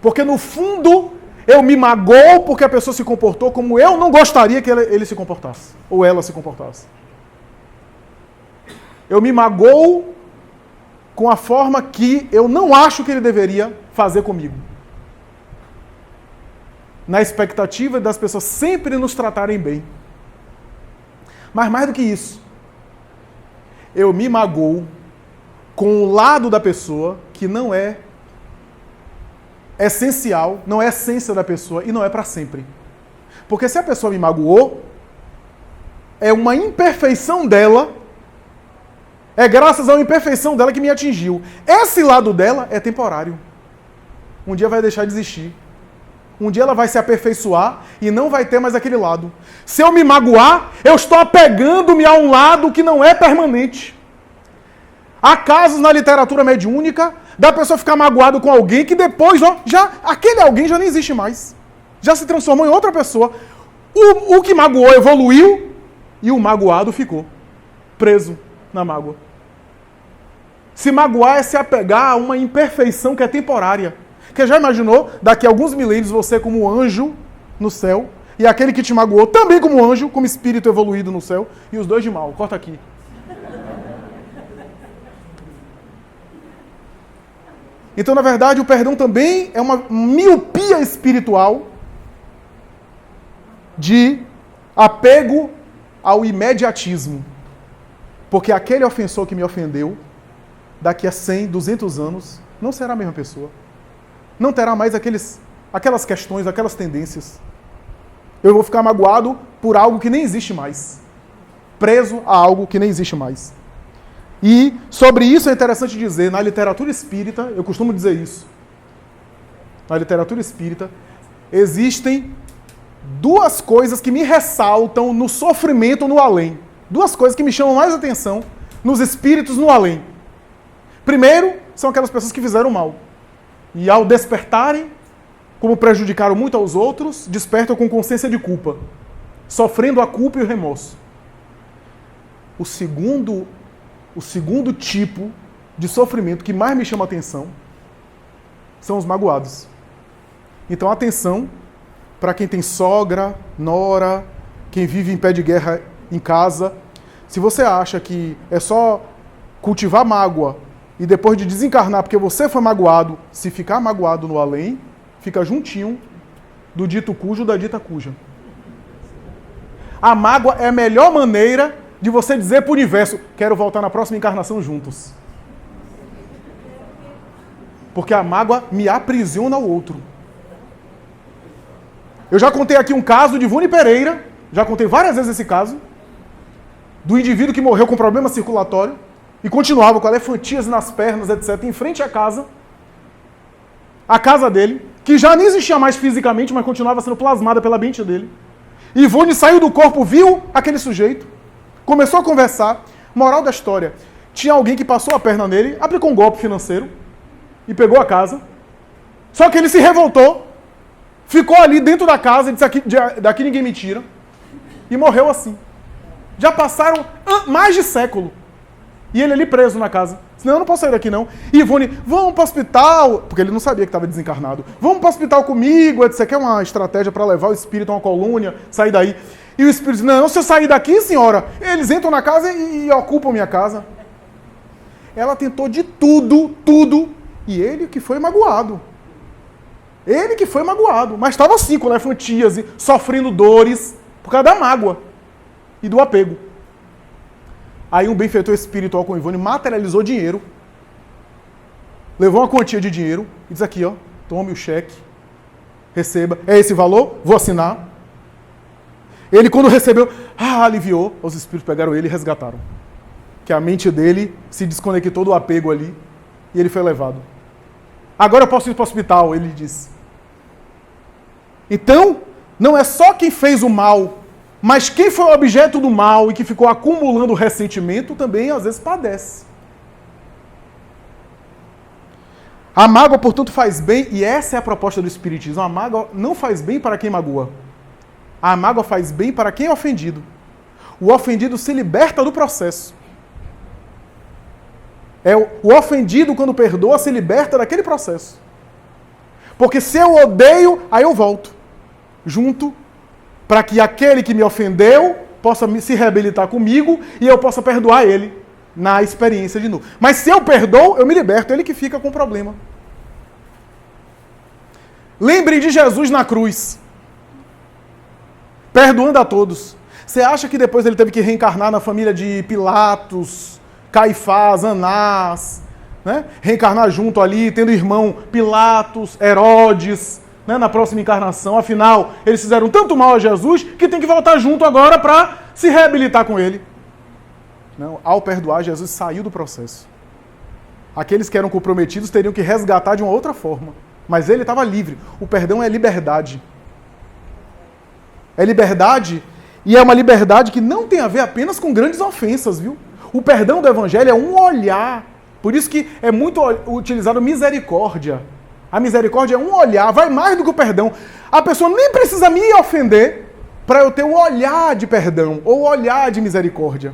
Porque no fundo, eu me magoo porque a pessoa se comportou como eu não gostaria que ele se comportasse. Ou ela se comportasse. Eu me magoo com a forma que eu não acho que ele deveria fazer comigo. Na expectativa das pessoas sempre nos tratarem bem. Mas mais do que isso, eu me magoo com o lado da pessoa que não é essencial, não é a essência da pessoa e não é para sempre. Porque se a pessoa me magoou, é uma imperfeição dela, é graças a uma imperfeição dela que me atingiu. Esse lado dela é temporário. Um dia vai deixar de existir. Um dia ela vai se aperfeiçoar e não vai ter mais aquele lado. Se eu me magoar, eu estou apegando-me a um lado que não é permanente. Há casos na literatura mediúnica da pessoa ficar magoada com alguém que depois, aquele alguém já nem existe mais. Já se transformou em outra pessoa. O que magoou evoluiu e o magoado ficou preso na mágoa. Se magoar é se apegar a uma imperfeição que é temporária. Porque já imaginou, daqui a alguns milênios, você como anjo no céu, e aquele que te magoou também como anjo, como espírito evoluído no céu, e os dois de mal. Corta aqui. Então, na verdade, o perdão também é uma miopia espiritual de apego ao imediatismo. Porque aquele ofensor que me ofendeu, daqui a 100, 200 anos, não será a mesma pessoa. Não terá mais aquelas questões, aquelas tendências. Eu vou ficar magoado por algo que nem existe mais. Preso a algo que nem existe mais. E sobre isso é interessante dizer, na literatura espírita, eu costumo dizer isso, na literatura espírita, existem duas coisas que me ressaltam no sofrimento no além. Duas coisas que me chamam mais atenção nos espíritos no além. Primeiro, são aquelas pessoas que fizeram mal. E ao despertarem, como prejudicaram muito aos outros, despertam com consciência de culpa, sofrendo a culpa e o remorso. O segundo tipo de sofrimento que mais me chama a atenção são os magoados. Então, atenção para quem tem sogra, nora, quem vive em pé de guerra em casa. Se você acha que é só cultivar mágoa e depois de desencarnar porque você foi magoado, se ficar magoado no além, fica juntinho do dito cujo da dita cuja. A mágoa é a melhor maneira de você dizer para o universo, quero voltar na próxima encarnação juntos. Porque a mágoa me aprisiona ao outro. Eu já contei aqui um caso de Vune Pereira, já contei várias vezes esse caso, do indivíduo que morreu com problema circulatório e continuava com elefantíase nas pernas, etc., em frente à casa dele, que já nem existia mais fisicamente, mas continuava sendo plasmada pela mente dele. E Ivone saiu do corpo, viu aquele sujeito, começou a conversar. Moral da história, tinha alguém que passou a perna nele, aplicou um golpe financeiro e pegou a casa. Só que ele se revoltou, ficou ali dentro da casa e disse, daqui ninguém me tira. E morreu assim. Já passaram mais de século. E ele ali preso na casa. Senão eu não posso sair daqui não. E Ivone, vamos para o hospital. Porque ele não sabia que estava desencarnado. Vamos para o hospital comigo. Isso aqui é uma estratégia para levar o espírito a uma colônia, sair daí. E o espírito diz, não, se eu sair daqui, senhora, eles entram na casa e ocupam minha casa. Ela tentou de tudo. E ele que foi magoado. Ele que foi magoado. Mas estava assim, com elefantíase, sofrendo dores, por causa da mágoa e do apego. Aí um benfeitor espiritual com Ivone materializou dinheiro, levou uma quantia de dinheiro e diz aqui, ó, tome o cheque, receba, é esse valor, vou assinar. Ele quando recebeu, aliviou, os espíritos pegaram ele e resgataram. Que a mente dele se desconectou do apego ali e ele foi levado. Agora eu posso ir para o hospital, ele disse. Então, não é só quem fez o mal, mas quem foi o objeto do mal e que ficou acumulando ressentimento também, às vezes, padece. A mágoa, portanto, faz bem, e essa é a proposta do Espiritismo. A mágoa não faz bem para quem magoa. A mágoa faz bem para quem é ofendido. O ofendido se liberta do processo. O ofendido, quando perdoa, se liberta daquele processo. Porque se eu odeio, aí eu volto. Junto, para que aquele que me ofendeu possa se reabilitar comigo e eu possa perdoar ele na experiência de novo. Mas se eu perdoo, eu me liberto, ele que fica com o problema. Lembrem de Jesus na cruz, perdoando a todos. Você acha que depois ele teve que reencarnar na família de Pilatos, Caifás, Anás, né? Reencarnar junto ali, tendo irmão Pilatos, Herodes, né? Na próxima encarnação? Afinal, eles fizeram tanto mal a Jesus que tem que voltar junto agora para se reabilitar com ele. Não, ao perdoar, Jesus saiu do processo. Aqueles que eram comprometidos teriam que resgatar de uma outra forma. Mas ele estava livre. O perdão é liberdade. É liberdade, e é uma liberdade que não tem a ver apenas com grandes ofensas, viu? O perdão do Evangelho é um olhar. Por isso que é muito utilizado misericórdia. A misericórdia é um olhar, vai mais do que o perdão. A pessoa nem precisa me ofender para eu ter o olhar de perdão, ou o olhar de misericórdia.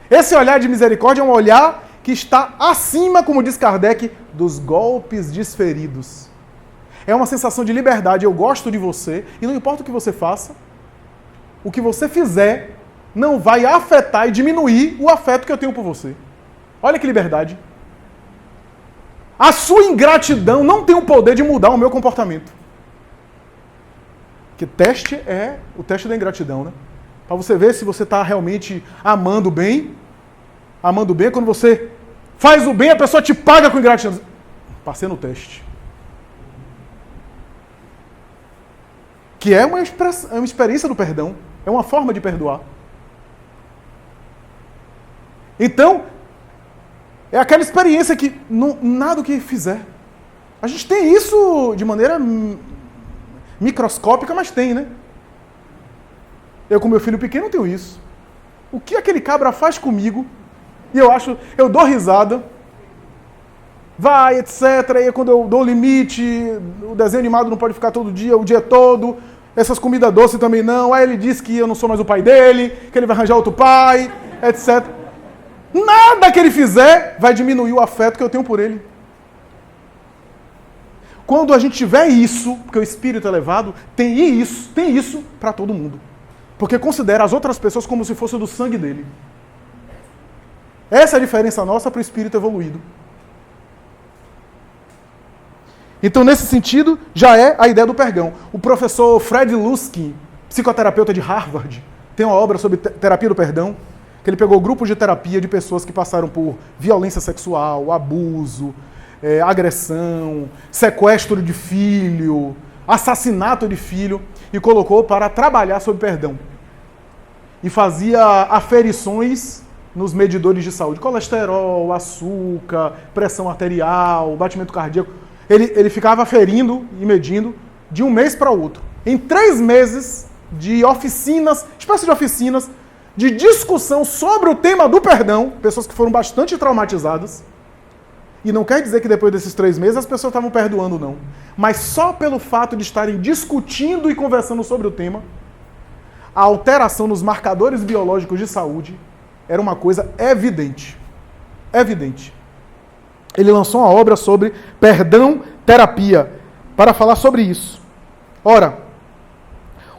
Esse olhar de misericórdia é um olhar que está acima, como diz Kardec, dos golpes desferidos. É uma sensação de liberdade. Eu gosto de você, e não importa o que você faça, o que você fizer não vai afetar e diminuir o afeto que eu tenho por você. Olha que liberdade. A sua ingratidão não tem o poder de mudar o meu comportamento. Que teste é o teste da ingratidão, né? Para você ver se você está realmente amando bem. Amando bem, quando você faz o bem, a pessoa te paga com ingratidão. Passei no teste. Que é uma experiência do perdão. É uma forma de perdoar. Então, é aquela experiência que nada o que fizer. A gente tem isso de maneira microscópica, mas tem, né? Eu com meu filho pequeno tenho isso. O que aquele cabra faz comigo, e eu dou risada, vai, etc. E quando eu dou o limite, o desenho animado não pode ficar todo dia, o dia todo, essas comidas doces também não, aí ele diz que eu não sou mais o pai dele, que ele vai arranjar outro pai, etc. Nada que ele fizer vai diminuir o afeto que eu tenho por ele. Quando a gente tiver isso, porque o espírito elevado tem isso para todo mundo. Porque considera as outras pessoas como se fosse do sangue dele. Essa é a diferença nossa para o espírito evoluído. Então, nesse sentido, já é a ideia do perdão. O professor Fred Luskin, psicoterapeuta de Harvard, tem uma obra sobre terapia do perdão, que ele pegou grupos de terapia de pessoas que passaram por violência sexual, abuso, agressão, sequestro de filho, assassinato de filho, e colocou para trabalhar sobre perdão. E fazia aferições nos medidores de saúde, colesterol, açúcar, pressão arterial, batimento cardíaco. Ele ficava aferindo e medindo de um mês para o outro. Em 3 meses de oficinas, espécie de oficinas, de discussão sobre o tema do perdão, pessoas que foram bastante traumatizadas. E não quer dizer que depois desses 3 meses as pessoas estavam perdoando, não. Mas só pelo fato de estarem discutindo e conversando sobre o tema, a alteração nos marcadores biológicos de saúde era uma coisa evidente. Evidente. Ele lançou uma obra sobre perdão, terapia, para falar sobre isso. Ora,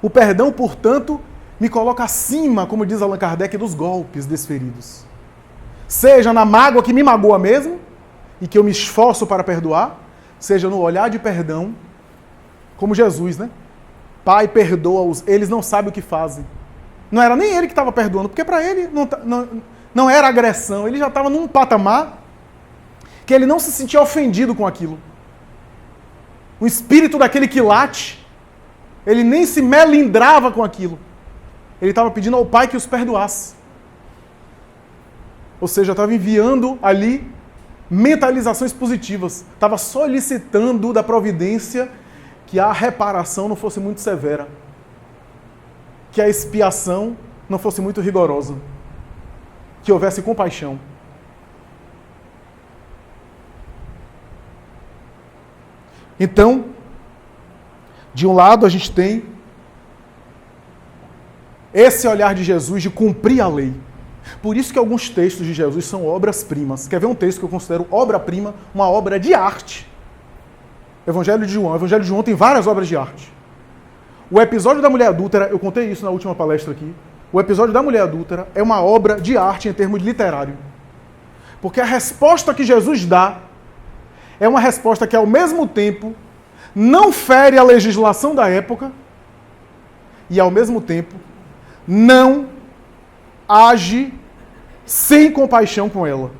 o perdão, portanto, me coloca acima, como diz Allan Kardec, dos golpes desferidos. Seja na mágoa que me magoa mesmo, e que eu me esforço para perdoar, seja no olhar de perdão, como Jesus, né? Pai, perdoa-os, eles não sabem o que fazem. Não era nem ele que estava perdoando, porque para ele não era agressão, ele já estava num patamar que ele não se sentia ofendido com aquilo. O espírito daquele que late, ele nem se melindrava com aquilo. Ele estava pedindo ao Pai que os perdoasse. Ou seja, estava enviando ali mentalizações positivas. Estava solicitando da providência que a reparação não fosse muito severa. Que a expiação não fosse muito rigorosa. Que houvesse compaixão. Então, de um lado a gente tem esse olhar de Jesus de cumprir a lei. Por isso que alguns textos de Jesus são obras-primas. Quer ver um texto que eu considero obra-prima, uma obra de arte? Evangelho de João. O Evangelho de João tem várias obras de arte. O episódio da mulher adúltera, eu contei isso na última palestra aqui, o episódio da mulher adúltera é uma obra de arte em termos literário. Porque a resposta que Jesus dá é uma resposta que, ao mesmo tempo, não fere a legislação da época e, ao mesmo tempo, não age sem compaixão com ela.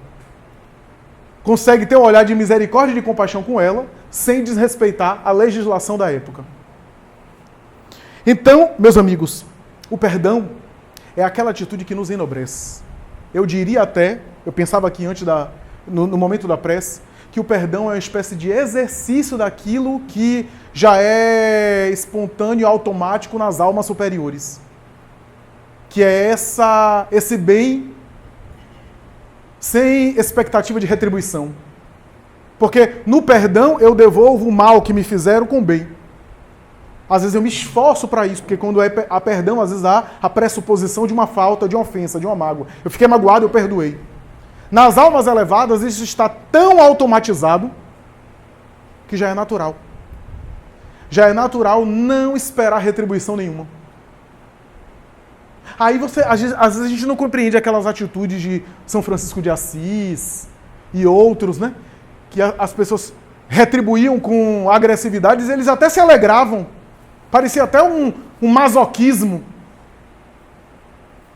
Consegue ter um olhar de misericórdia e de compaixão com ela, sem desrespeitar a legislação da época. Então, meus amigos, o perdão é aquela atitude que nos enobrece. Eu diria até, eu pensava aqui antes no momento da prece, que o perdão é uma espécie de exercício daquilo que já é espontâneo e automático nas almas superiores. Que é esse bem sem expectativa de retribuição. Porque no perdão eu devolvo o mal que me fizeram com o bem. Às vezes eu me esforço para isso, porque quando há perdão, às vezes há a pressuposição de uma falta, de uma ofensa, de uma mágoa. Eu fiquei magoado, eu perdoei. Nas almas elevadas, isso está tão automatizado que já é natural. Já é natural não esperar retribuição nenhuma. Aí às vezes a gente não compreende aquelas atitudes de São Francisco de Assis e outros, né? Que as pessoas retribuíam com agressividades e eles até se alegravam. Parecia até um masoquismo.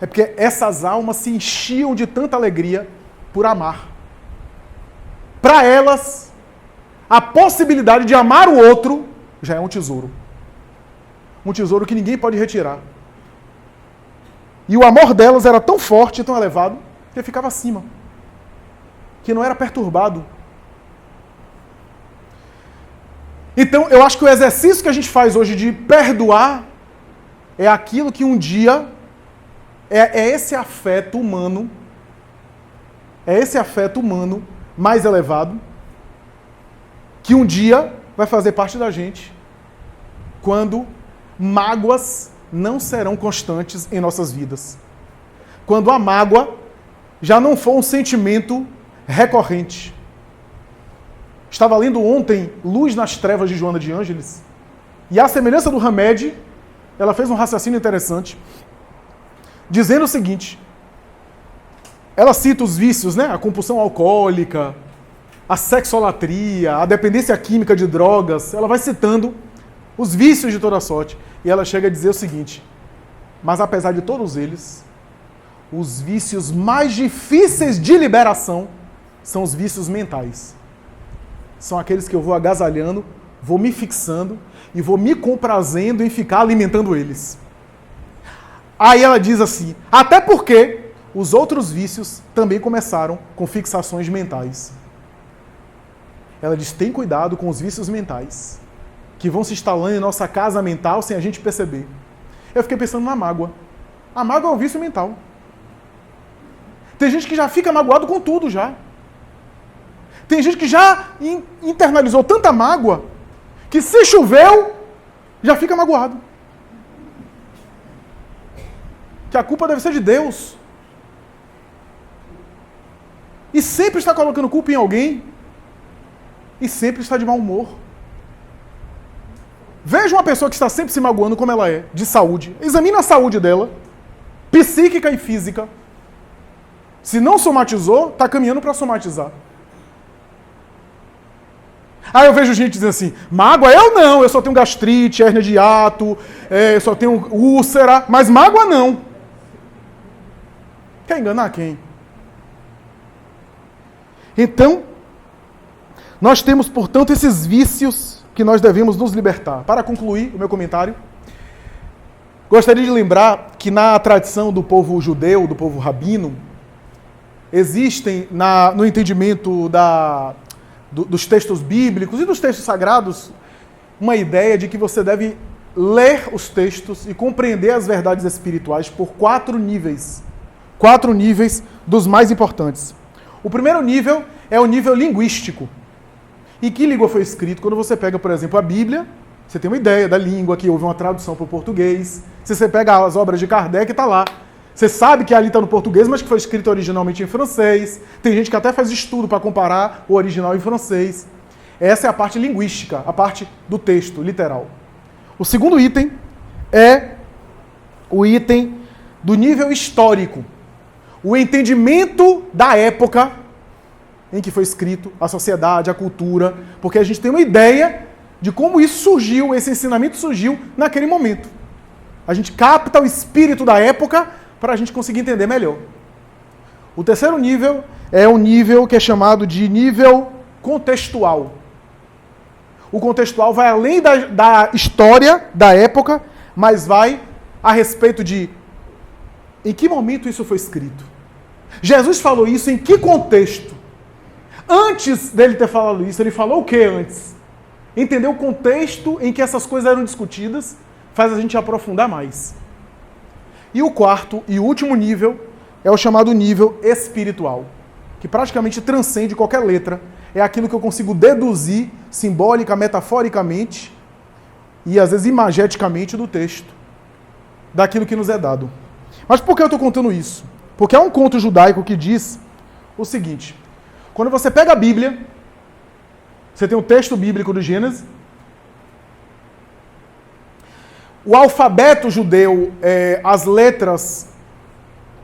É porque essas almas se enchiam de tanta alegria por amar. Para elas, a possibilidade de amar o outro já é um tesouro. Um tesouro que ninguém pode retirar. E o amor delas era tão forte, tão elevado, que ficava acima. Que não era perturbado. Então, eu acho que o exercício que a gente faz hoje de perdoar é aquilo que um dia é esse afeto humano, mais elevado, que um dia vai fazer parte da gente, quando mágoas não serão constantes em nossas vidas. Quando a mágoa já não for um sentimento recorrente. Estava lendo ontem Luz nas Trevas de Joana de Ângeles, e à semelhança do Hamed, ela fez um raciocínio interessante, dizendo o seguinte, ela cita os vícios, né? A compulsão alcoólica, a sexolatria, a dependência química de drogas, ela vai citando os vícios de toda sorte. E ela chega a dizer o seguinte, mas apesar de todos eles, os vícios mais difíceis de liberação são os vícios mentais. São aqueles que eu vou agasalhando, vou me fixando e vou me comprazendo em ficar alimentando eles. Aí ela diz assim, até porque os outros vícios também começaram com fixações mentais. Ela diz, tem cuidado com os vícios mentais, que vão se instalando em nossa casa mental sem a gente perceber. Eu fiquei pensando na mágoa. A mágoa é um vício mental. Tem gente que já fica magoado com tudo já. Tem gente que já internalizou tanta mágoa que se choveu, já fica magoado. Que a culpa deve ser de Deus. E sempre está colocando culpa em alguém. E sempre está de mau humor. Veja uma pessoa que está sempre se magoando como ela é, de saúde. Examina a saúde dela, psíquica e física. Se não somatizou, está caminhando para somatizar. Aí eu vejo gente dizendo assim, mágoa? Eu não, eu só tenho gastrite, hérnia de hiato, eu só tenho úlcera, mas mágoa não. Quer enganar quem? Então, nós temos, portanto, esses vícios que nós devemos nos libertar. Para concluir o meu comentário, gostaria de lembrar que na tradição do povo judeu, do povo rabino, existem, no entendimento dos textos bíblicos e dos textos sagrados, uma ideia de que você deve ler os textos e compreender as verdades espirituais por 4 níveis. 4 níveis dos mais importantes. O primeiro nível é o nível linguístico. Em que língua foi escrito? Quando você pega, por exemplo, a Bíblia, você tem uma ideia da língua, que houve uma tradução para o português. Se você pega as obras de Kardec, está lá. Você sabe que ali está no português, mas que foi escrito originalmente em francês. Tem gente que até faz estudo para comparar o original em francês. Essa é a parte linguística, a parte do texto, literal. O segundo item é o item do nível histórico. O entendimento da época em que foi escrito, a sociedade, a cultura, porque a gente tem uma ideia de como isso surgiu, esse ensinamento surgiu naquele momento. A gente capta o espírito da época para a gente conseguir entender melhor. O terceiro nível é um nível que é chamado de nível contextual. O contextual vai além da história da época, mas vai a respeito de em que momento isso foi escrito. Jesus falou isso em que contexto? Antes dele ter falado isso, ele falou o que antes? Entender o contexto em que essas coisas eram discutidas faz a gente aprofundar mais. E o quarto e último nível é o chamado nível espiritual, que praticamente transcende qualquer letra. É aquilo que eu consigo deduzir simbólica, metaforicamente e às vezes imageticamente do texto, daquilo que nos é dado. Mas por que eu estou contando isso? Porque há um conto judaico que diz o seguinte: quando você pega a Bíblia, você tem o texto bíblico do Gênesis, o alfabeto judeu, as letras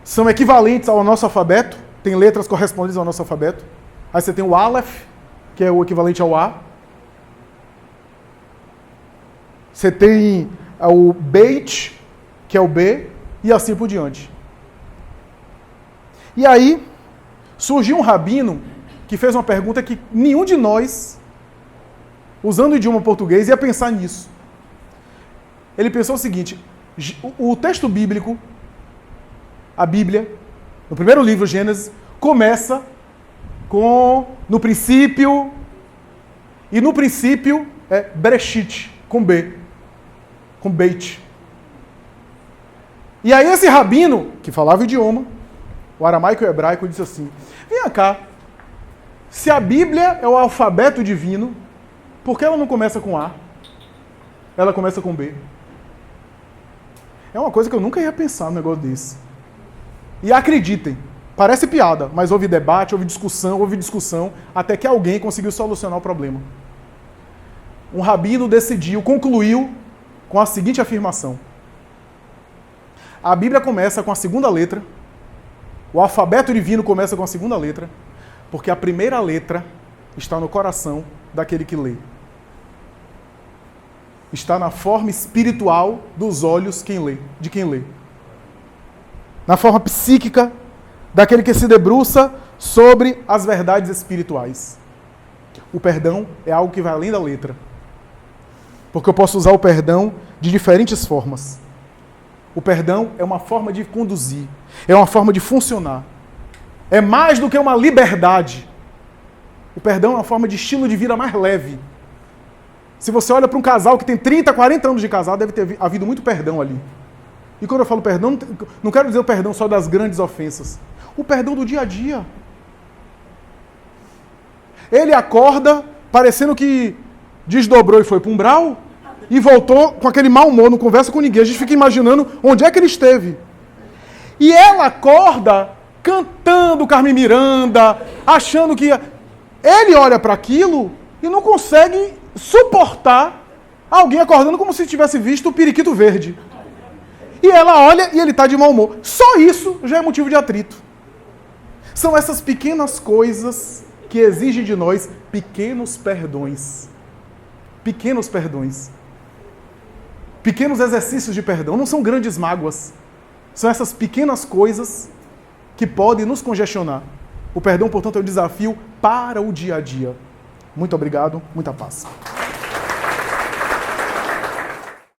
são equivalentes ao nosso alfabeto, tem letras correspondentes ao nosso alfabeto. Aí você tem o Aleph, que é o equivalente ao A. Você tem o Beit, que é o B, e assim por diante. E aí, surgiu um rabino que fez uma pergunta que nenhum de nós usando o idioma português, ia pensar nisso. Ele pensou o seguinte: o texto bíblico, a Bíblia, no primeiro livro, Gênesis, começa com no princípio, e no princípio é Bereshit, com B, com Beit. E aí esse rabino, que falava o idioma, o aramaico e o hebraico, disse assim: vem cá, se a Bíblia é o alfabeto divino, por que ela não começa com A? Ela começa com B. É uma coisa que eu nunca ia pensar num negócio desse. E acreditem, parece piada, mas houve debate, houve discussão, até que alguém conseguiu solucionar o problema. Um rabino concluiu com a seguinte afirmação: a Bíblia começa com a segunda letra, o alfabeto divino começa com a segunda letra, porque a primeira letra está no coração daquele que lê. Está na forma espiritual dos olhos de quem lê. Na forma psíquica daquele que se debruça sobre as verdades espirituais. O perdão é algo que vai além da letra. Porque eu posso usar o perdão de diferentes formas. O perdão é uma forma de conduzir, é uma forma de funcionar. É mais do que uma liberdade. O perdão é uma forma de estilo de vida mais leve. Se você olha para um casal que tem 30, 40 anos de casado, deve ter havido muito perdão ali. E quando eu falo perdão, não quero dizer o perdão só das grandes ofensas. O perdão do dia a dia. Ele acorda parecendo que desdobrou e foi para um umbral e voltou com aquele mau humor, não conversa com ninguém. A gente fica imaginando onde é que ele esteve. E ela acorda cantando Carmen Miranda, achando que... Ele olha para aquilo e não consegue suportar alguém acordando como se tivesse visto o periquito verde. E ela olha e ele está de mau humor. Só isso já é motivo de atrito. São essas pequenas coisas que exigem de nós pequenos perdões. Pequenos perdões. Pequenos exercícios de perdão. Não são grandes mágoas. São essas pequenas coisas que podem nos congestionar. O perdão, portanto, é um desafio para o dia a dia. Muito obrigado, muita paz.